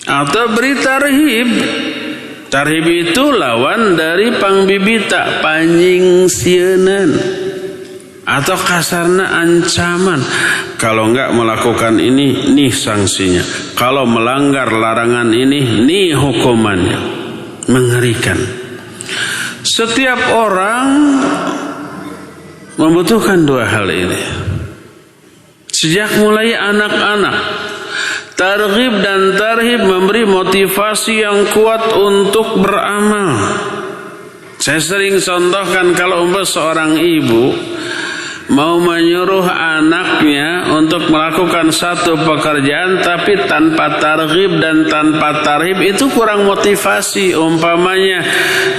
Atau beri tarhib. Tarhib itu lawan dari pangbibita, panyingsieun. Atau kasarna ancaman. Kalau enggak melakukan ini, nih sanksinya. Kalau melanggar larangan ini, nih hukumannya. Mengerikan. Setiap orang membutuhkan dua hal ini. Sejak mulai anak-anak, targhib dan tarhib memberi motivasi yang kuat untuk beramal. Saya sering contohkan kalau seorang ibu mau menyuruh anaknya untuk melakukan satu pekerjaan tapi tanpa targhib dan tanpa tarhib, itu kurang motivasi. Umpamanya,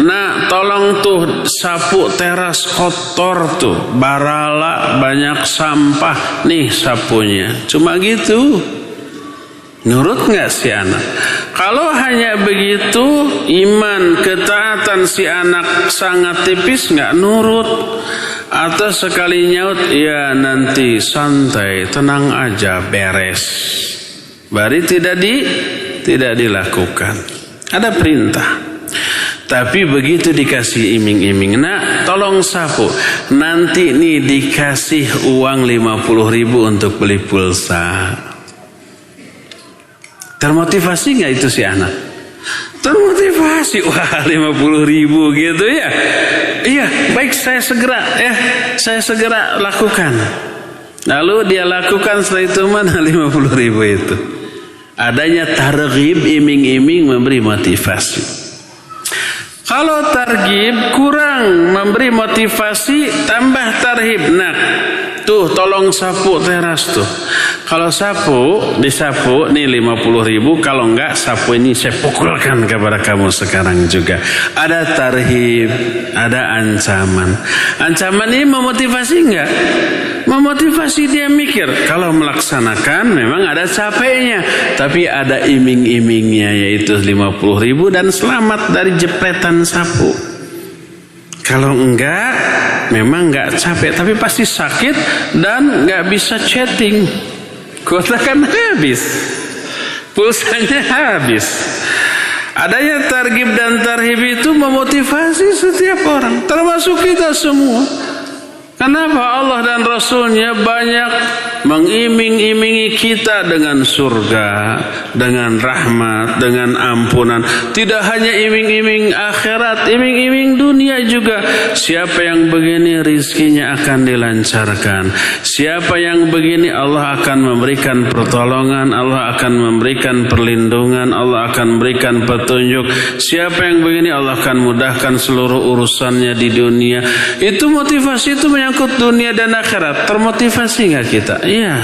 nak tolong tuh sapu teras kotor tuh, barala banyak sampah, nih sapunya. Cuma gitu. Nurut nggak si anak? Kalau hanya begitu, iman ketaatan si anak sangat tipis, nggak nurut. Atau sekali nyaut, ya nanti santai, tenang aja, beres. Bari tidak dilakukan. Ada perintah. Tapi begitu dikasih iming-iming, nak tolong sapu, nanti nih dikasih uang 50.000 untuk beli pulsa. Termotivasi nggak itu si anak? Termotivasi, wah 50.000 gitu ya. Iya, baik saya segera lakukan. Lalu dia lakukan, setelah itu mana 50.000 itu? Adanya targhib, iming-iming memberi motivasi. Kalau targhib kurang memberi motivasi, tambah tarhib. Nah, tuh tolong sapu teras tuh. Kalau disapu nih 50.000. Kalau enggak, sapu ini saya pukulkan kepada kamu sekarang juga. Ada tarhib, ada ancaman. Ancaman ini memotivasi enggak? Memotivasi, dia mikir. Kalau melaksanakan memang ada capeknya, tapi ada iming-imingnya, yaitu 50.000 dan selamat dari jepretan sapu. Kalau enggak, memang enggak capek, tapi pasti sakit dan enggak bisa chatting. Kuota kan habis, pulsanya habis. Adanya targhib dan tarhib itu memotivasi setiap orang, termasuk kita semua. Kenapa Allah dan Rasulnya banyak mengiming-imingi kita dengan surga, dengan rahmat, dengan ampunan. Tidak hanya iming-iming akhirat, iming-iming dunia juga. Siapa yang begini rizkinya akan dilancarkan. Siapa yang begini Allah akan memberikan pertolongan, Allah akan memberikan perlindungan, Allah akan memberikan petunjuk. Siapa yang begini Allah akan mudahkan seluruh urusannya di dunia. Itu motivasi, itu menyangkut dunia dan akhirat. Termotivasi nggak kita? Iya.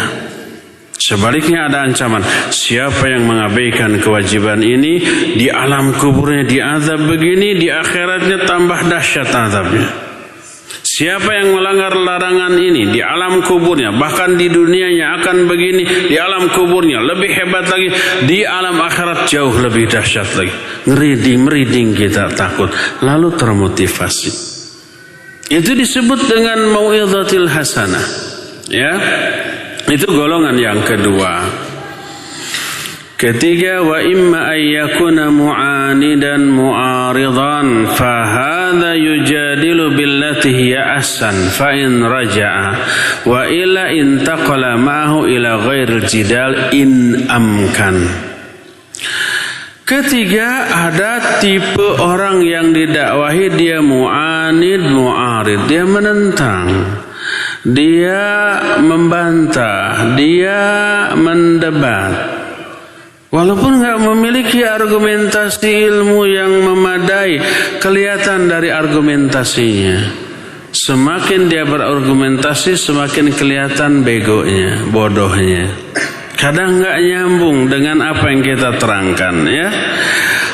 Sebaliknya ada ancaman. Siapa yang mengabaikan kewajiban ini, di alam kuburnya diazab begini, di akhiratnya tambah dahsyat azabnya. Siapa yang melanggar larangan ini di alam kuburnya, bahkan di dunianya akan begini, di alam kuburnya lebih hebat lagi, di alam akhirat jauh lebih dahsyat lagi. Merinding kita takut, lalu termotivasi. Itu disebut dengan mau'idhatil hasanah. Ya. Itu golongan yang kedua. Ketiga, wa imma ayyakuna mu'anidan mu'aridan fahadha yujadilu billati hiya ahsan fa in raja'a wa illa intaqala ma'ahu ila ghairil jidal in amkan. Ketiga, ada tipe orang yang didakwahi dia mu'anid mu'arid, dia menentang. dia membantah, dia mendebat. Walaupun nggak memiliki argumentasi ilmu yang memadai, kelihatan dari argumentasinya. Semakin dia berargumentasi, semakin kelihatan begonya, bodohnya. Kadang nggak nyambung dengan apa yang kita terangkan, ya.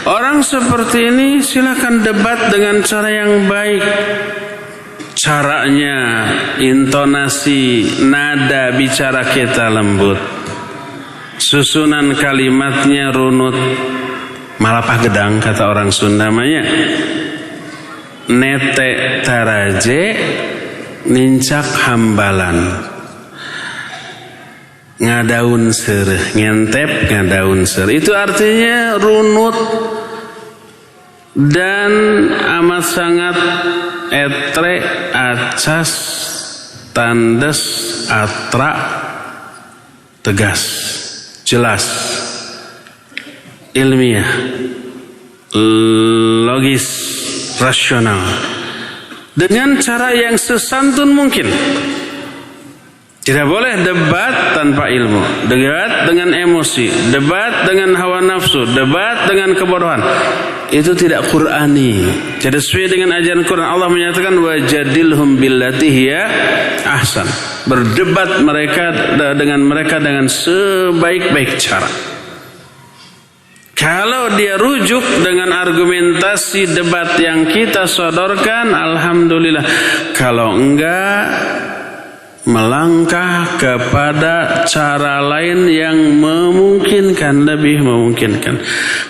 Orang seperti ini silakan debat dengan cara yang baik. Caranya, intonasi, nada bicara kita lembut. Susunan kalimatnya runut, malapah gedang kata orang Sunda namanya. Nete taraje nincak hambalan. Ngadaun sereh, ngentep ngadaun sereh. Itu artinya runut dan amat sangat etre, acas, tandes, atra, tegas, jelas, ilmiah, logis, rasional, dengan cara yang sesantun mungkin. Tidak boleh debat tanpa ilmu, debat dengan emosi, debat dengan hawa nafsu, debat dengan kebodohan. Itu tidak Qur'ani, tidak sesuai dengan ajaran Quran. Allah menyatakan wajadilhum billati hiya ahsan. Berdebat dengan mereka dengan sebaik-baik cara. Kalau dia rujuk dengan argumentasi debat yang kita sodorkan, alhamdulillah. Kalau enggak, melangkah kepada cara lain yang memungkinkan, lebih memungkinkan.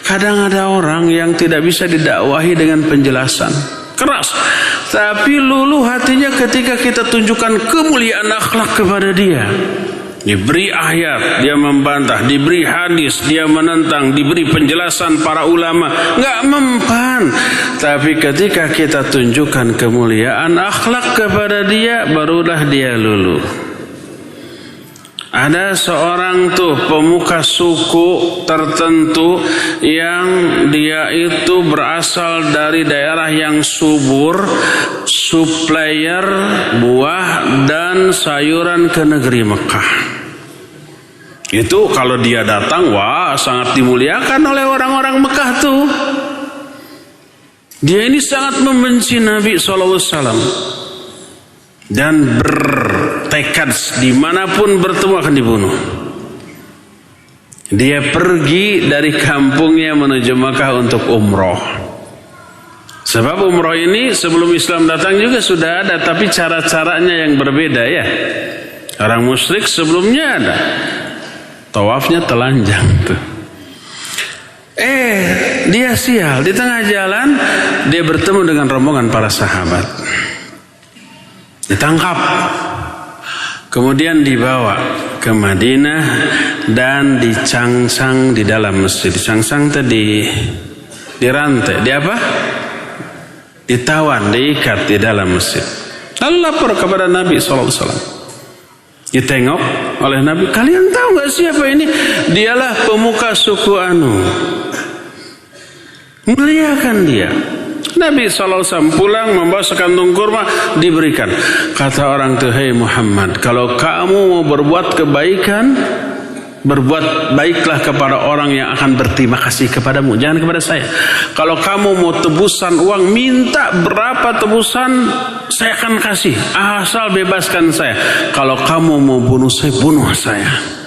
Kadang ada orang yang tidak bisa didakwahi dengan penjelasan keras, tapi luluh hatinya ketika kita tunjukkan kemuliaan akhlak kepada dia. Diberi ayat, dia membantah. Diberi hadis, dia menentang. Diberi penjelasan para ulama, nggak mempan. Tapi ketika kita tunjukkan kemuliaan akhlak kepada dia, barulah dia luluh. Ada seorang pemuka suku tertentu yang dia itu berasal dari daerah yang subur, supplier buah dan sayuran ke negeri Mekah. Itu kalau dia datang, wah sangat dimuliakan oleh orang-orang Mekah tuh. Dia ini sangat membenci Nabi SAW dan bertekad dimanapun bertemu akan dibunuh. Dia pergi dari kampungnya menuju Mekah untuk umroh. Sebab umroh ini sebelum Islam datang juga sudah ada, tapi cara-caranya yang berbeda, ya. Orang musyrik sebelumnya ada. Tawafnya telanjang tuh. Dia sial, di tengah jalan dia bertemu dengan rombongan para sahabat. Ditangkap, kemudian dibawa ke Madinah dan dicangsang di dalam masjid. Dicangsang tadi dirantai, ditawan, diikat di dalam masjid. Lalu lapor kepada Nabi SAW. Ditengok oleh Nabi, kalian tahu nggak siapa ini? Dialah pemuka suku Anu. Muliakan dia. Nabi SAW pulang membawa sekantung kurma, diberikan. Kata orang itu, hei Muhammad, kalau kamu mau berbuat kebaikan, berbuat baiklah kepada orang yang akan berterima kasih kepadamu, jangan kepada saya. Kalau kamu mau tebusan uang, minta berapa tebusan, saya akan kasih, asal bebaskan saya. Kalau kamu mau bunuh saya, bunuh saya.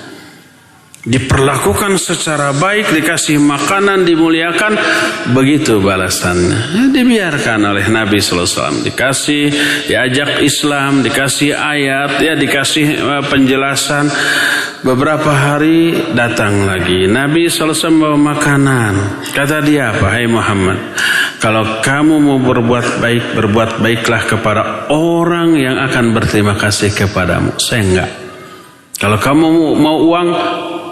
Diperlakukan secara baik, dikasih makanan, dimuliakan, begitu balasannya. Dibiarkan oleh Nabi SAW, dikasih, diajak Islam, dikasih ayat, dikasih penjelasan. Beberapa hari datang lagi, Nabi SAW bawa makanan. Kata dia apa? Hai Muhammad, kalau kamu mau berbuat baik, berbuat baiklah kepada orang yang akan berterima kasih kepadamu. Saya enggak. Kalau kamu mau uang,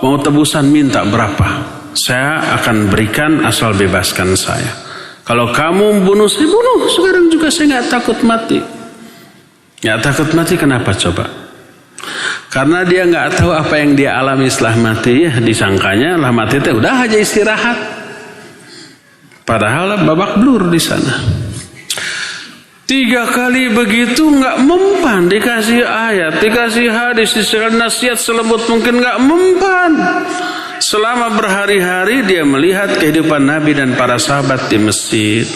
mau tebusan, minta berapa, saya akan berikan asal bebaskan saya. Kalau kamu bunuh saya, bunuh. Sekarang juga saya nggak takut mati. Nggak takut mati kenapa coba? Karena dia nggak tahu apa yang dia alami setelah mati. Ya disangkanya lah mati itu udah aja istirahat. Padahal babak belur di sana. 3 kali begitu nggak mempan, dikasih ayat, dikasih hadis, dikasih nasihat selembut mungkin nggak mempan. Selama berhari-hari dia melihat kehidupan Nabi dan para sahabat di masjid.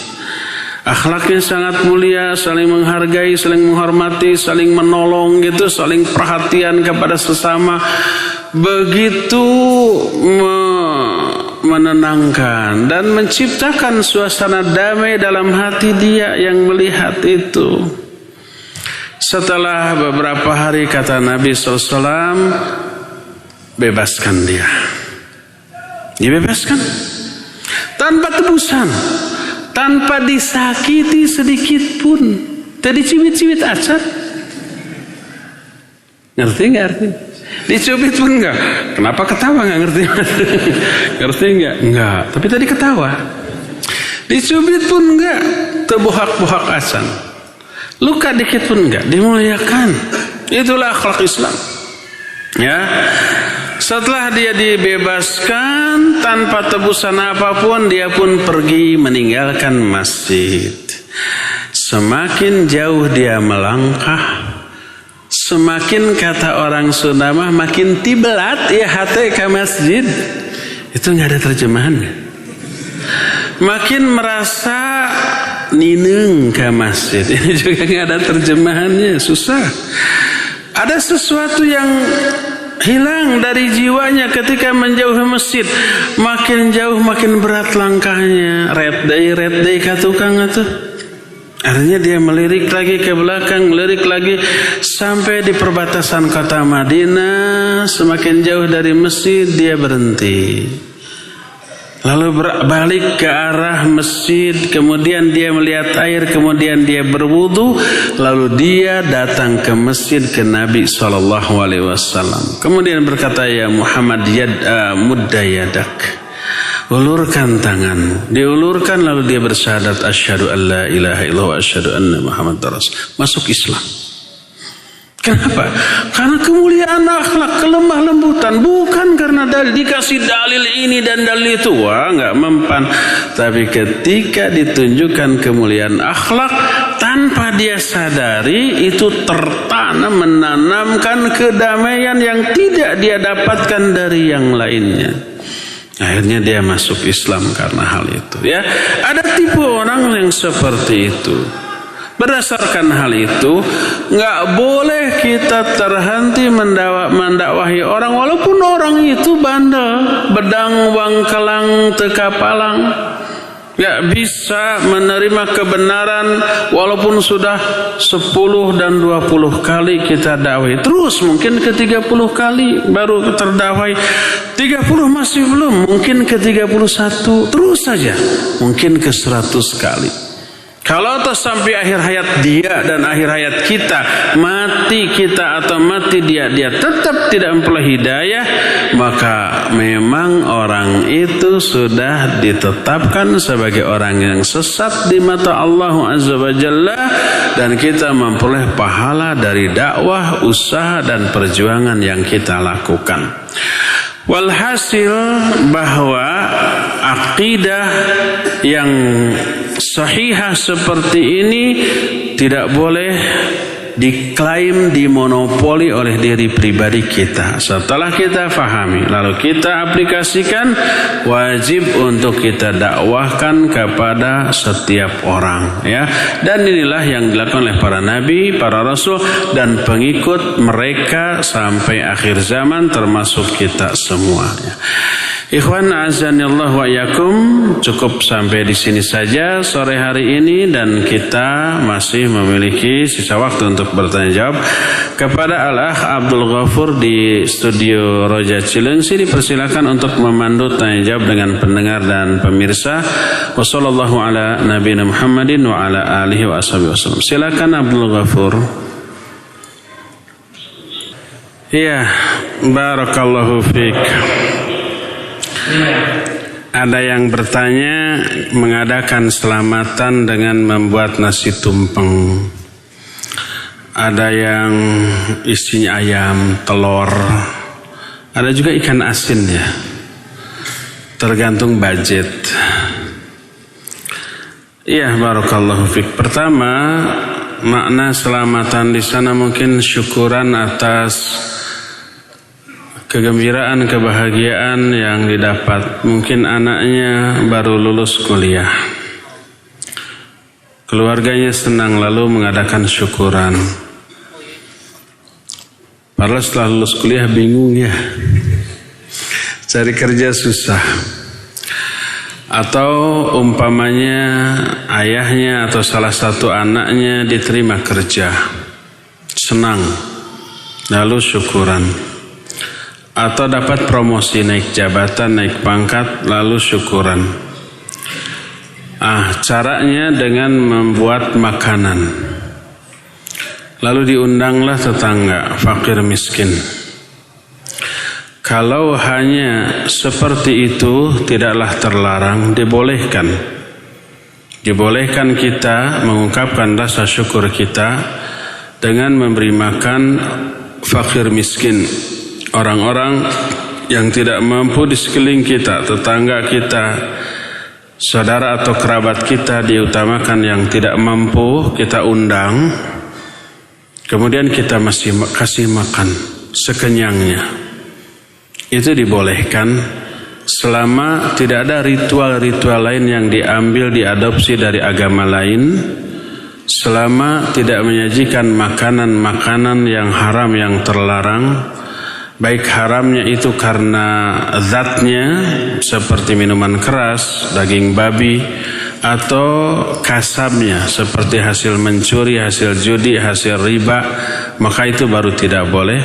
Akhlaknya sangat mulia, saling menghargai, saling menghormati, saling menolong gitu, saling perhatian kepada sesama. Begitu menenangkan dan menciptakan suasana damai dalam hati dia yang melihat itu. Setelah beberapa hari kata Nabi SAW, bebaskan dia. Dibebaskan tanpa tebusan, tanpa disakiti sedikit pun, tadi cibit-cibit acar. Ngerti nggak artinya? Dicubit pun enggak. Kenapa ketawa nggak ngerti? Ngerti nggak? Enggak. Tapi tadi ketawa. Dicubit pun enggak. Terbohak-bohak acan. Luka dikit pun enggak. Dimuliakan. Itulah akhlak Islam. Ya. Setelah dia dibebaskan tanpa tebusan apapun, dia pun pergi meninggalkan masjid. Semakin jauh dia melangkah, semakin kata orang Sunda mah makin tiblat ya hati ke masjid. Itu nggak ada terjemahannya. Makin merasa nineng ke masjid. Ini juga nggak ada terjemahannya, susah. Ada sesuatu yang hilang dari jiwanya ketika menjauhi masjid. Makin jauh makin berat langkahnya. Red day ka tukang itu. Artinya dia melirik lagi ke belakang, melirik lagi sampai di perbatasan kota Madinah. Semakin jauh dari masjid dia berhenti. Lalu berbalik ke arah masjid, kemudian dia melihat air, kemudian dia berwudu, lalu dia datang ke masjid ke Nabi SAW. Kemudian berkata, ya Muhammad, mudda yadak, ulurkan tanganmu. Diulurkan, lalu dia bersyahadat, asyhadu an la ilaha illallah wa asyhadu anna Muhammadar Rasul. Masuk Islam. Kenapa? Karena kemuliaan akhlak, kelemah lembutan, bukan karena dikasih dalil ini dan dalil itu, wah nggak mempan. Tapi ketika ditunjukkan kemuliaan akhlak tanpa dia sadari, itu tertanam menanamkan kedamaian yang tidak dia dapatkan dari yang lainnya. Akhirnya dia masuk Islam karena hal itu. Ya, ada tipe orang yang seperti itu. Berdasarkan hal itu, nggak boleh kita terhenti mendakwahi orang, walaupun orang itu bandel, bedang wangkelang tekapalang, nggak bisa menerima kebenaran, walaupun sudah 10 dan 20 kali kita dakwahi. Terus mungkin ke 30 kali baru terdakwahi, 30 masih belum, mungkin ke 31, terus saja, mungkin ke 100 kali. Kalau toh sampai akhir hayat dia dan akhir hayat kita, mati kita atau mati dia tetap tidak memperoleh hidayah, maka memang orang itu sudah ditetapkan sebagai orang yang sesat di mata Allah Azza wa Jalla, dan kita memperoleh pahala dari dakwah, usaha dan perjuangan yang kita lakukan. Walhasil bahwa akidah yang sahihah seperti ini tidak boleh diklaim, dimonopoli oleh diri pribadi kita. Setelah kita fahami, lalu kita aplikasikan, wajib untuk kita dakwahkan kepada setiap orang, ya. Dan inilah yang dilakukan oleh para nabi, para rasul dan pengikut mereka sampai akhir zaman, termasuk kita semua, ya. Ikhwan azanillah wa yakum, cukup sampai di sini saja sore hari ini, dan kita masih memiliki sisa waktu untuk bertanya jawab. Kepada Al-Akh Abdul Ghafur di studio Roja Cilengsi, dipersilakan untuk memandu tanya jawab dengan pendengar dan pemirsa. Wassallallahu ala nabiyina Muhammadin wa ala alihi wa ashabihi wasallam. Silakan Abdul Ghafur. Iya, barakallahu fiik. Ada yang bertanya mengadakan selamatan dengan membuat nasi tumpeng. Ada yang isinya ayam, telur. Ada juga ikan asin, ya. Tergantung budget. Iya, barakallahu fik. Pertama, makna selamatan di sana mungkin syukuran atas kegembiraan, kebahagiaan yang didapat. Mungkin anaknya baru lulus kuliah, keluarganya senang lalu mengadakan syukuran. Padahal setelah lulus kuliah bingung ya, cari kerja susah. Atau umpamanya ayahnya atau salah satu anaknya diterima kerja, senang, lalu syukuran. Atau dapat promosi, naik jabatan, naik pangkat, lalu syukuran. Caranya dengan membuat makanan. Lalu diundanglah tetangga, fakir miskin. Kalau hanya seperti itu tidaklah terlarang, dibolehkan. Dibolehkan kita mengungkapkan rasa syukur kita dengan memberi makan fakir miskin, orang-orang yang tidak mampu di sekeliling kita, tetangga kita, saudara atau kerabat kita diutamakan yang tidak mampu kita undang, kemudian kita masih kasih makan sekenyangnya. Itu dibolehkan selama tidak ada ritual-ritual lain yang diambil, diadopsi dari agama lain, selama tidak menyajikan makanan-makanan yang haram, yang terlarang, baik haramnya itu karena zatnya seperti minuman keras, daging babi, atau kasabnya seperti hasil mencuri, hasil judi, hasil riba, maka itu baru tidak boleh.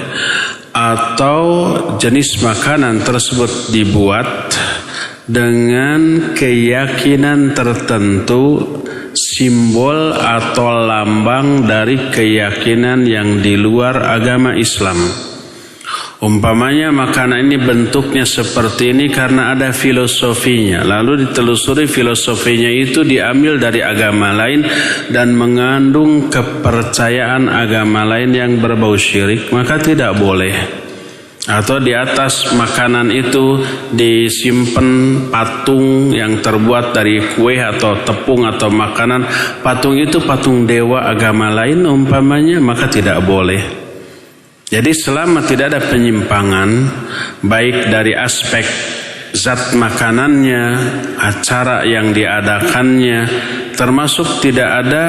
Atau jenis makanan tersebut dibuat dengan keyakinan tertentu, simbol atau lambang dari keyakinan yang di luar agama Islam. Umpamanya makanan ini bentuknya seperti ini karena ada filosofinya, lalu ditelusuri filosofinya itu diambil dari agama lain dan mengandung kepercayaan agama lain yang berbau syirik, maka tidak boleh. Atau di atas makanan itu disimpan patung yang terbuat dari kue atau tepung atau makanan, patung itu patung dewa agama lain umpamanya, maka tidak boleh. Jadi selama tidak ada penyimpangan, baik dari aspek zat makanannya, acara yang diadakannya, termasuk tidak ada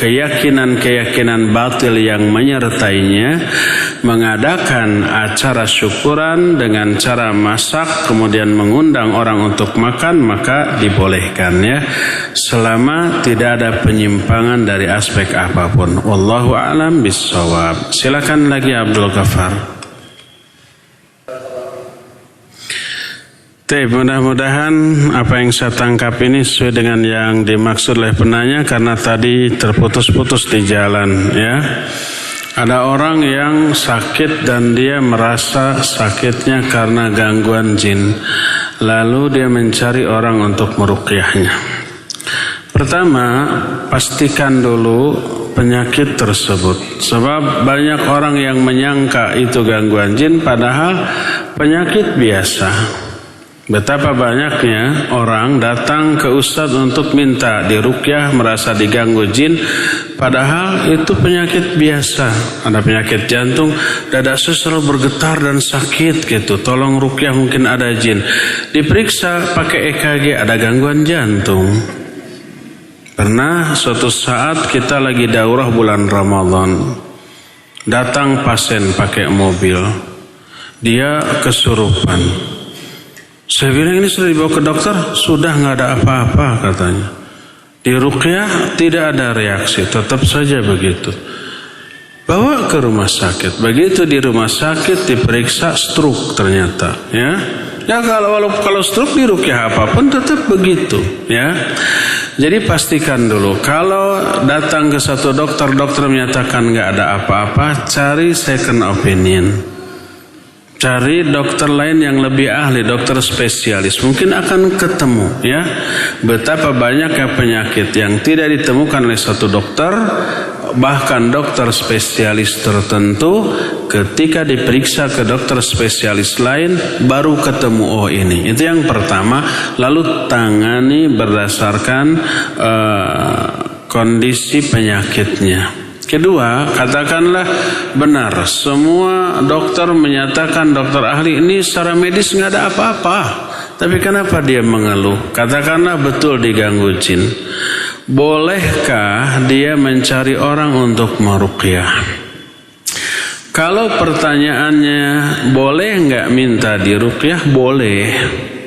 keyakinan-keyakinan batil yang menyertainya, mengadakan acara syukuran dengan cara masak kemudian mengundang orang untuk makan, maka dibolehkan ya, selama tidak ada penyimpangan dari aspek apapun. Wallahu a'lam bissawab. Silakan lagi Abdul Ghaffar. Mudah-mudahan apa yang saya tangkap ini sesuai dengan yang dimaksud oleh penanya, karena tadi terputus-putus di jalan ya. Ada orang yang sakit dan dia merasa sakitnya karena gangguan jin, lalu dia mencari orang untuk meruqyahnya. Pertama, pastikan dulu penyakit tersebut, sebab banyak orang yang menyangka itu gangguan jin padahal penyakit biasa. Betapa banyaknya orang datang ke ustadz untuk minta diruqyah, merasa diganggu jin, padahal itu penyakit biasa. Ada penyakit jantung, dada selalu bergetar dan sakit gitu, tolong ruqyah, mungkin ada jin. Diperiksa pakai EKG, ada gangguan jantung. Pernah suatu saat kita lagi daurah bulan Ramadan, datang pasien pakai mobil, dia kesurupan. Saya bilang, ini sudah dibawa ke dokter? Sudah, nggak ada apa-apa katanya. Di ruqyah tidak ada reaksi, tetap saja begitu. Bawa ke rumah sakit. Begitu di rumah sakit diperiksa, stroke ternyata. Ya kalau stroke di ruqyah apapun tetap begitu. Ya. Jadi pastikan dulu, kalau datang ke satu dokter menyatakan nggak ada apa-apa, cari second opinion. Cari dokter lain yang lebih ahli, dokter spesialis, mungkin akan ketemu ya. Betapa banyaknya penyakit yang tidak ditemukan oleh satu dokter, bahkan dokter spesialis tertentu ketika diperiksa ke dokter spesialis lain baru ketemu oh ini. Itu yang pertama. Lalu tangani berdasarkan kondisi penyakitnya. Kedua, katakanlah benar semua dokter menyatakan, dokter ahli ini secara medis nggak ada apa-apa, tapi kenapa dia mengeluh? Katakanlah betul diganggu jin. Bolehkah dia mencari orang untuk meruqyah? Kalau pertanyaannya boleh nggak minta diruqyah? Boleh,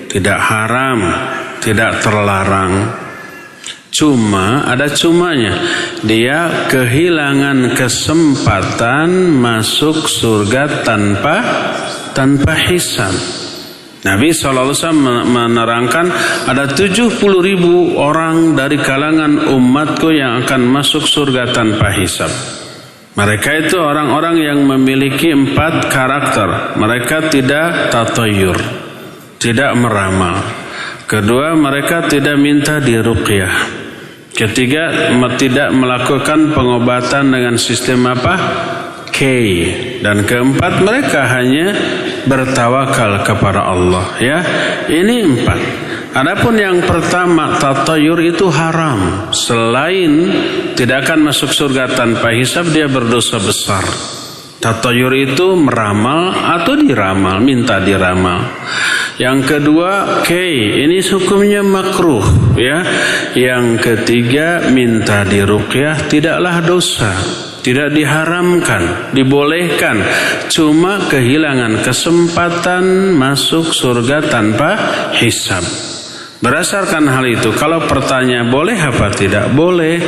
tidak haram, tidak terlarang. Cuma ada cumanya, dia kehilangan kesempatan masuk surga tanpa hisab. Nabi SAW menerangkan ada 70.000 orang dari kalangan umatku yang akan masuk surga tanpa hisab. Mereka itu orang-orang yang memiliki 4 karakter. Mereka tidak tatayur, tidak meramal. Kedua, mereka tidak minta diruqyah. Ketiga, tidak melakukan pengobatan dengan sistem apa? K. Dan keempat, mereka hanya bertawakal kepada Allah. Ya, ini 4. Adapun yang pertama, tatayur itu haram. Selain tidak akan masuk surga tanpa hisab, dia berdosa besar. Tatayur itu meramal atau diramal, minta diramal. Yang kedua, ini hukumnya makruh, ya. Yang ketiga, minta diruqyah tidaklah dosa, tidak diharamkan, dibolehkan. Cuma kehilangan kesempatan masuk surga tanpa hisab. Berdasarkan hal itu, kalau pertanyaan boleh apa tidak? Boleh.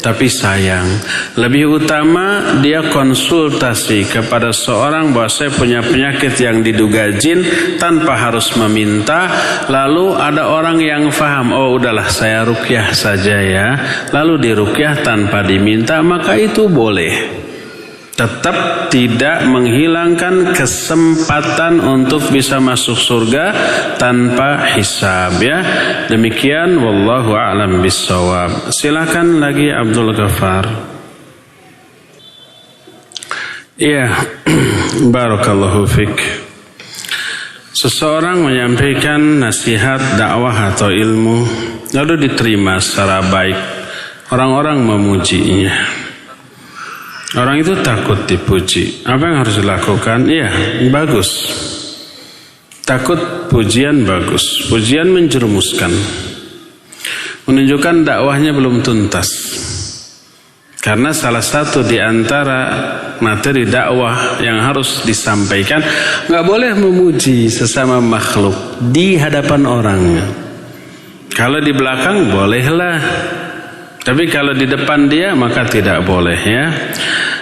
Tapi sayang, lebih utama dia konsultasi kepada seorang bahwa saya punya penyakit yang diduga jin tanpa harus meminta. Lalu ada orang yang faham, oh udahlah saya ruqyah saja ya. Lalu diruqyah tanpa diminta, maka itu boleh. Tetap tidak menghilangkan kesempatan untuk bisa masuk surga tanpa hisab, ya. Demikian wallahu a'lam bissawab. Silakan lagi Abdul Ghaffar. Iya. Barakallahu fik. Seseorang menyampaikan nasihat, dakwah atau ilmu lalu diterima secara baik. Orang-orang memujinya. Orang itu takut dipuji. Apa yang harus dilakukan? Iya, bagus. Takut pujian bagus. Pujian menjerumuskan. Menunjukkan dakwahnya belum tuntas. Karena salah satu di antara materi dakwah yang harus disampaikan, nggak boleh memuji sesama makhluk di hadapan orang. Kalau di belakang bolehlah. Tapi kalau di depan dia maka tidak boleh, ya.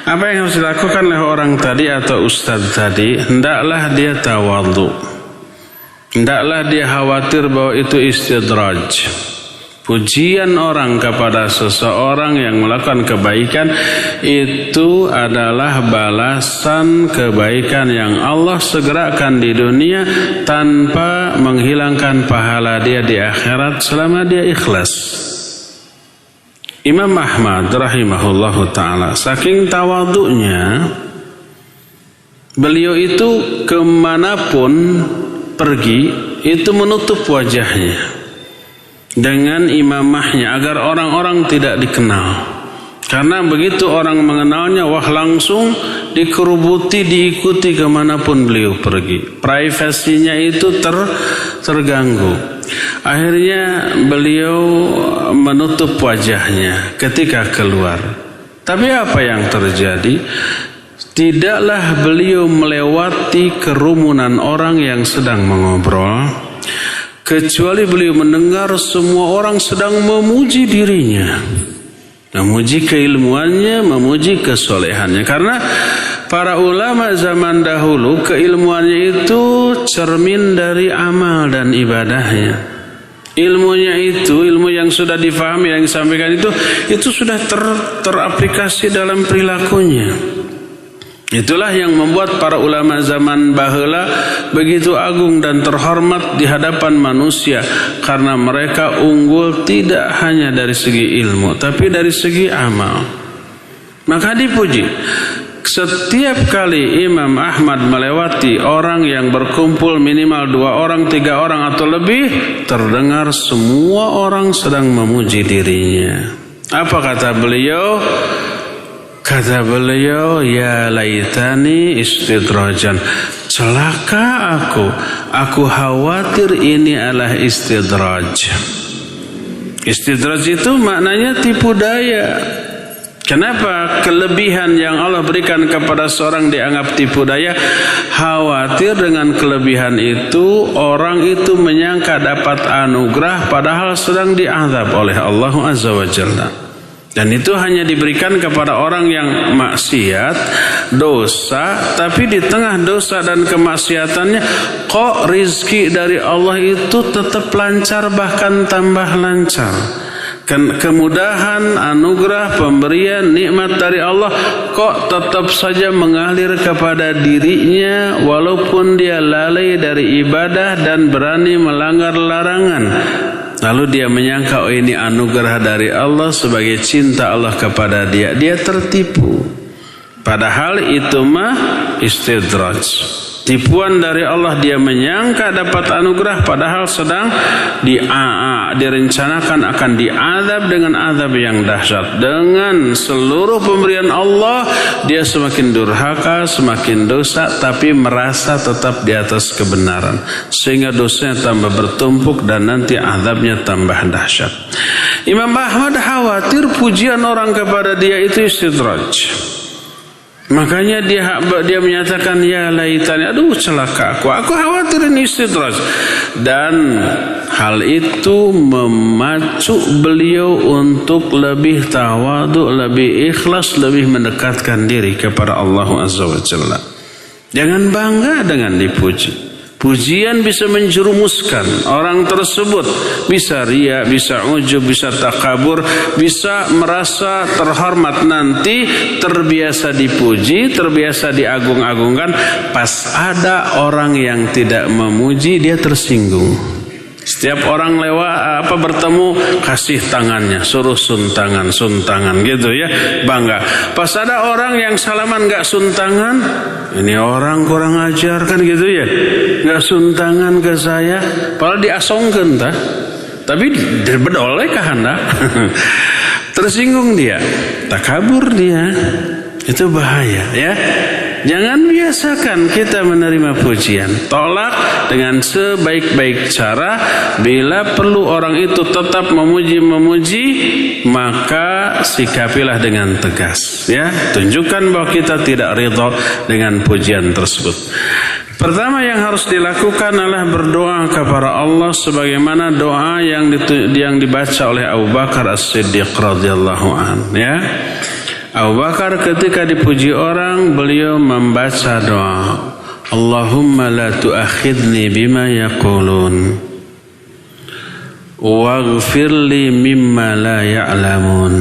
Apa yang harus dilakukan oleh orang tadi atau ustadz tadi? Hendaklah dia tawadhu. Hendaklah dia khawatir bahwa itu istidraj. Pujian orang kepada seseorang yang melakukan kebaikan itu adalah balasan kebaikan yang Allah segerakan di dunia tanpa menghilangkan pahala dia di akhirat selama dia ikhlas. Imam Ahmad rahimahullahu ta'ala saking tawadhu'nya, beliau itu kemanapun pergi itu menutup wajahnya dengan imamahnya agar orang-orang tidak dikenal. Karena begitu orang mengenalnya, wah langsung dikerubuti, diikuti kemanapun beliau pergi. Privasinya itu terganggu. Akhirnya beliau menutup wajahnya ketika keluar. Tapi apa yang terjadi? Tidaklah beliau melewati kerumunan orang yang sedang mengobrol, kecuali beliau mendengar semua orang sedang memuji dirinya, memuji keilmuannya, memuji kesolehannya. Karena para ulama zaman dahulu keilmuannya itu cermin dari amal dan ibadahnya. Ilmunya itu, ilmu yang sudah difahami, yang disampaikan itu sudah teraplikasi dalam perilakunya. Itulah yang membuat para ulama zaman baheula begitu agung dan terhormat di hadapan manusia, karena mereka unggul tidak hanya dari segi ilmu tapi dari segi amal. maka dipuji. Setiap kali Imam Ahmad melewati orang yang berkumpul minimal 2 orang, 3 orang atau lebih, terdengar semua orang sedang memuji dirinya. Apa kata beliau? Kata beliau, ya laitani istidrajan. Celaka aku khawatir ini adalah istidraj. Istidraj itu maknanya tipu daya. Kenapa kelebihan yang Allah berikan kepada seorang dianggap tipu daya? Khawatir dengan kelebihan itu orang itu menyangka dapat anugerah padahal sedang diazab oleh Allah Azza wa Jalla. Dan itu hanya diberikan kepada orang yang maksiat, dosa, tapi di tengah dosa dan kemaksiatannya kok rizki dari Allah itu tetap lancar, bahkan tambah lancar. Kemudahan, anugerah, pemberian, nikmat dari Allah kok tetap saja mengalir kepada dirinya walaupun dia lalai dari ibadah dan berani melanggar larangan. Lalu dia menyangka, oh ini anugerah dari Allah sebagai cinta Allah kepada dia. Dia tertipu. Padahal itu mah istidraj. Tipuan dari Allah, dia menyangka dapat anugerah padahal sedang direncanakan akan diazab dengan azab yang dahsyat. Dengan seluruh pemberian Allah, dia semakin durhaka, semakin dosa, tapi merasa tetap di atas kebenaran. Sehingga dosanya tambah bertumpuk dan nanti azabnya tambah dahsyat. Imam Ahmad khawatir pujian orang kepada dia itu istidraj. Makanya dia menyatakan, ya laitani, aduh celaka aku khawatir ini istidraj. Dan hal itu memacu beliau untuk lebih tawadhu, lebih ikhlas, lebih mendekatkan diri kepada Allah Azza wa Jalla. Jangan bangga dengan dipuji. Pujian bisa menjerumuskan orang tersebut, bisa riya, bisa ujub, bisa takabur, bisa merasa terhormat nanti, terbiasa dipuji, terbiasa diagung-agungkan. Pas ada orang yang tidak memuji, dia tersinggung. Setiap orang lewat bertemu, kasih tangannya, suruh suntangan gitu ya, bangga. Pas ada orang yang salaman gak suntangan, ini orang kurang ajar kan gitu ya, gak suntangan ke saya, padahal diasongkeun tah, tapi bedoleh kahana. Tersinggung dia, takabur dia, itu bahaya ya. Jangan biasakan kita menerima pujian. Tolak dengan sebaik-baik cara. Bila perlu orang itu tetap memuji, maka sikapilah dengan tegas ya. Tunjukkan bahwa kita tidak ridha dengan pujian tersebut. Pertama yang harus dilakukan adalah berdoa kepada Allah sebagaimana doa yang dibaca oleh Abu Bakar As-Siddiq radhiyallahu anhu ya. Abu Bakar ketika dipuji orang, beliau membaca doa, Allahumma la tu'akhidni bima yaqulun waghfirli mimma la ya'lamun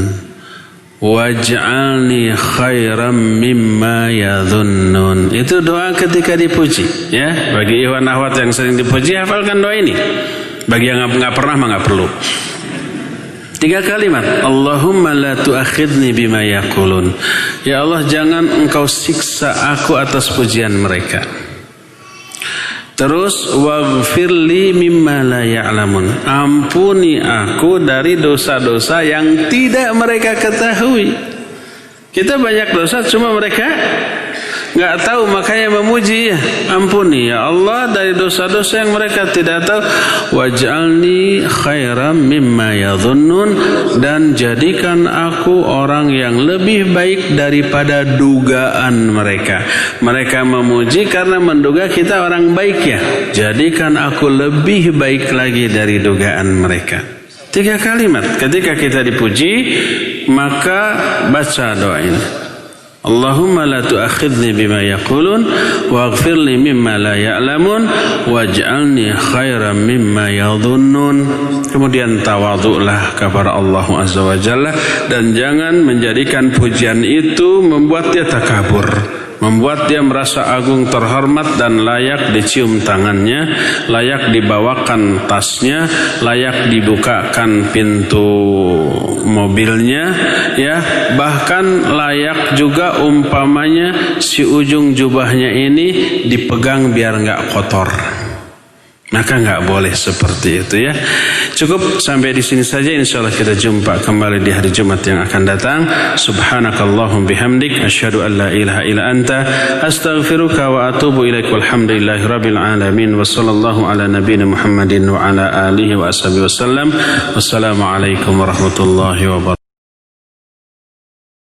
waj'alni khairan mimma yadhunnun. Itu doa ketika dipuji ya. Bagi ikhwan akhwat yang sering dipuji, hafalkan doa ini. Bagi yang nggak pernah mah nggak perlu. 3 kalimat, Allahumma la tu'akhidni bima yaqulun. Ya Allah, jangan engkau siksa aku atas pujian mereka. Terus waghfirli mimma la ya'lamun. Ampuni aku dari dosa-dosa yang tidak mereka ketahui. Kita banyak dosa cuma mereka nggak tahu, makanya memuji ya. Ampuni ya Allah dari dosa-dosa yang mereka tidak tahu. Waj'alni khairan mimma yadhunnun, dan jadikan aku orang yang lebih baik daripada dugaan mereka. Mereka memuji karena menduga kita orang baik ya. Jadikan aku lebih baik lagi dari dugaan mereka. 3 kalimat ketika kita dipuji, maka baca doa ini. Allahumma la tu'akhidni bima yaqulun waghfirli mimma la ya'lamun waj'alni khairan mimma yadhunnun. Kemudian tawadhu'lah kepada Allah Azza wa Jalla, dan jangan menjadikan pujian itu membuat dia takabur, membuat dia merasa agung, terhormat dan layak dicium tangannya, layak dibawakan tasnya, layak dibukakan pintu mobilnya, ya, bahkan layak juga umpamanya si ujung jubahnya ini dipegang biar nggak kotor. Maka nggak boleh seperti itu, ya. Cukup sampai di sini saja. Insyaallah kita jumpa kembali di hari Jumat yang akan datang. Subhanakallahum bihamdik asyhadu an la ilaha illa anta astaghfiruka wa atubu ilaik. Walhamdulillahirabbil alamin wa sallallahu ala nabiyyina Muhammadin wa ala alihi wa ashabihi wasallam. Wassalamu alaikum warahmatullahi wabarakatuh.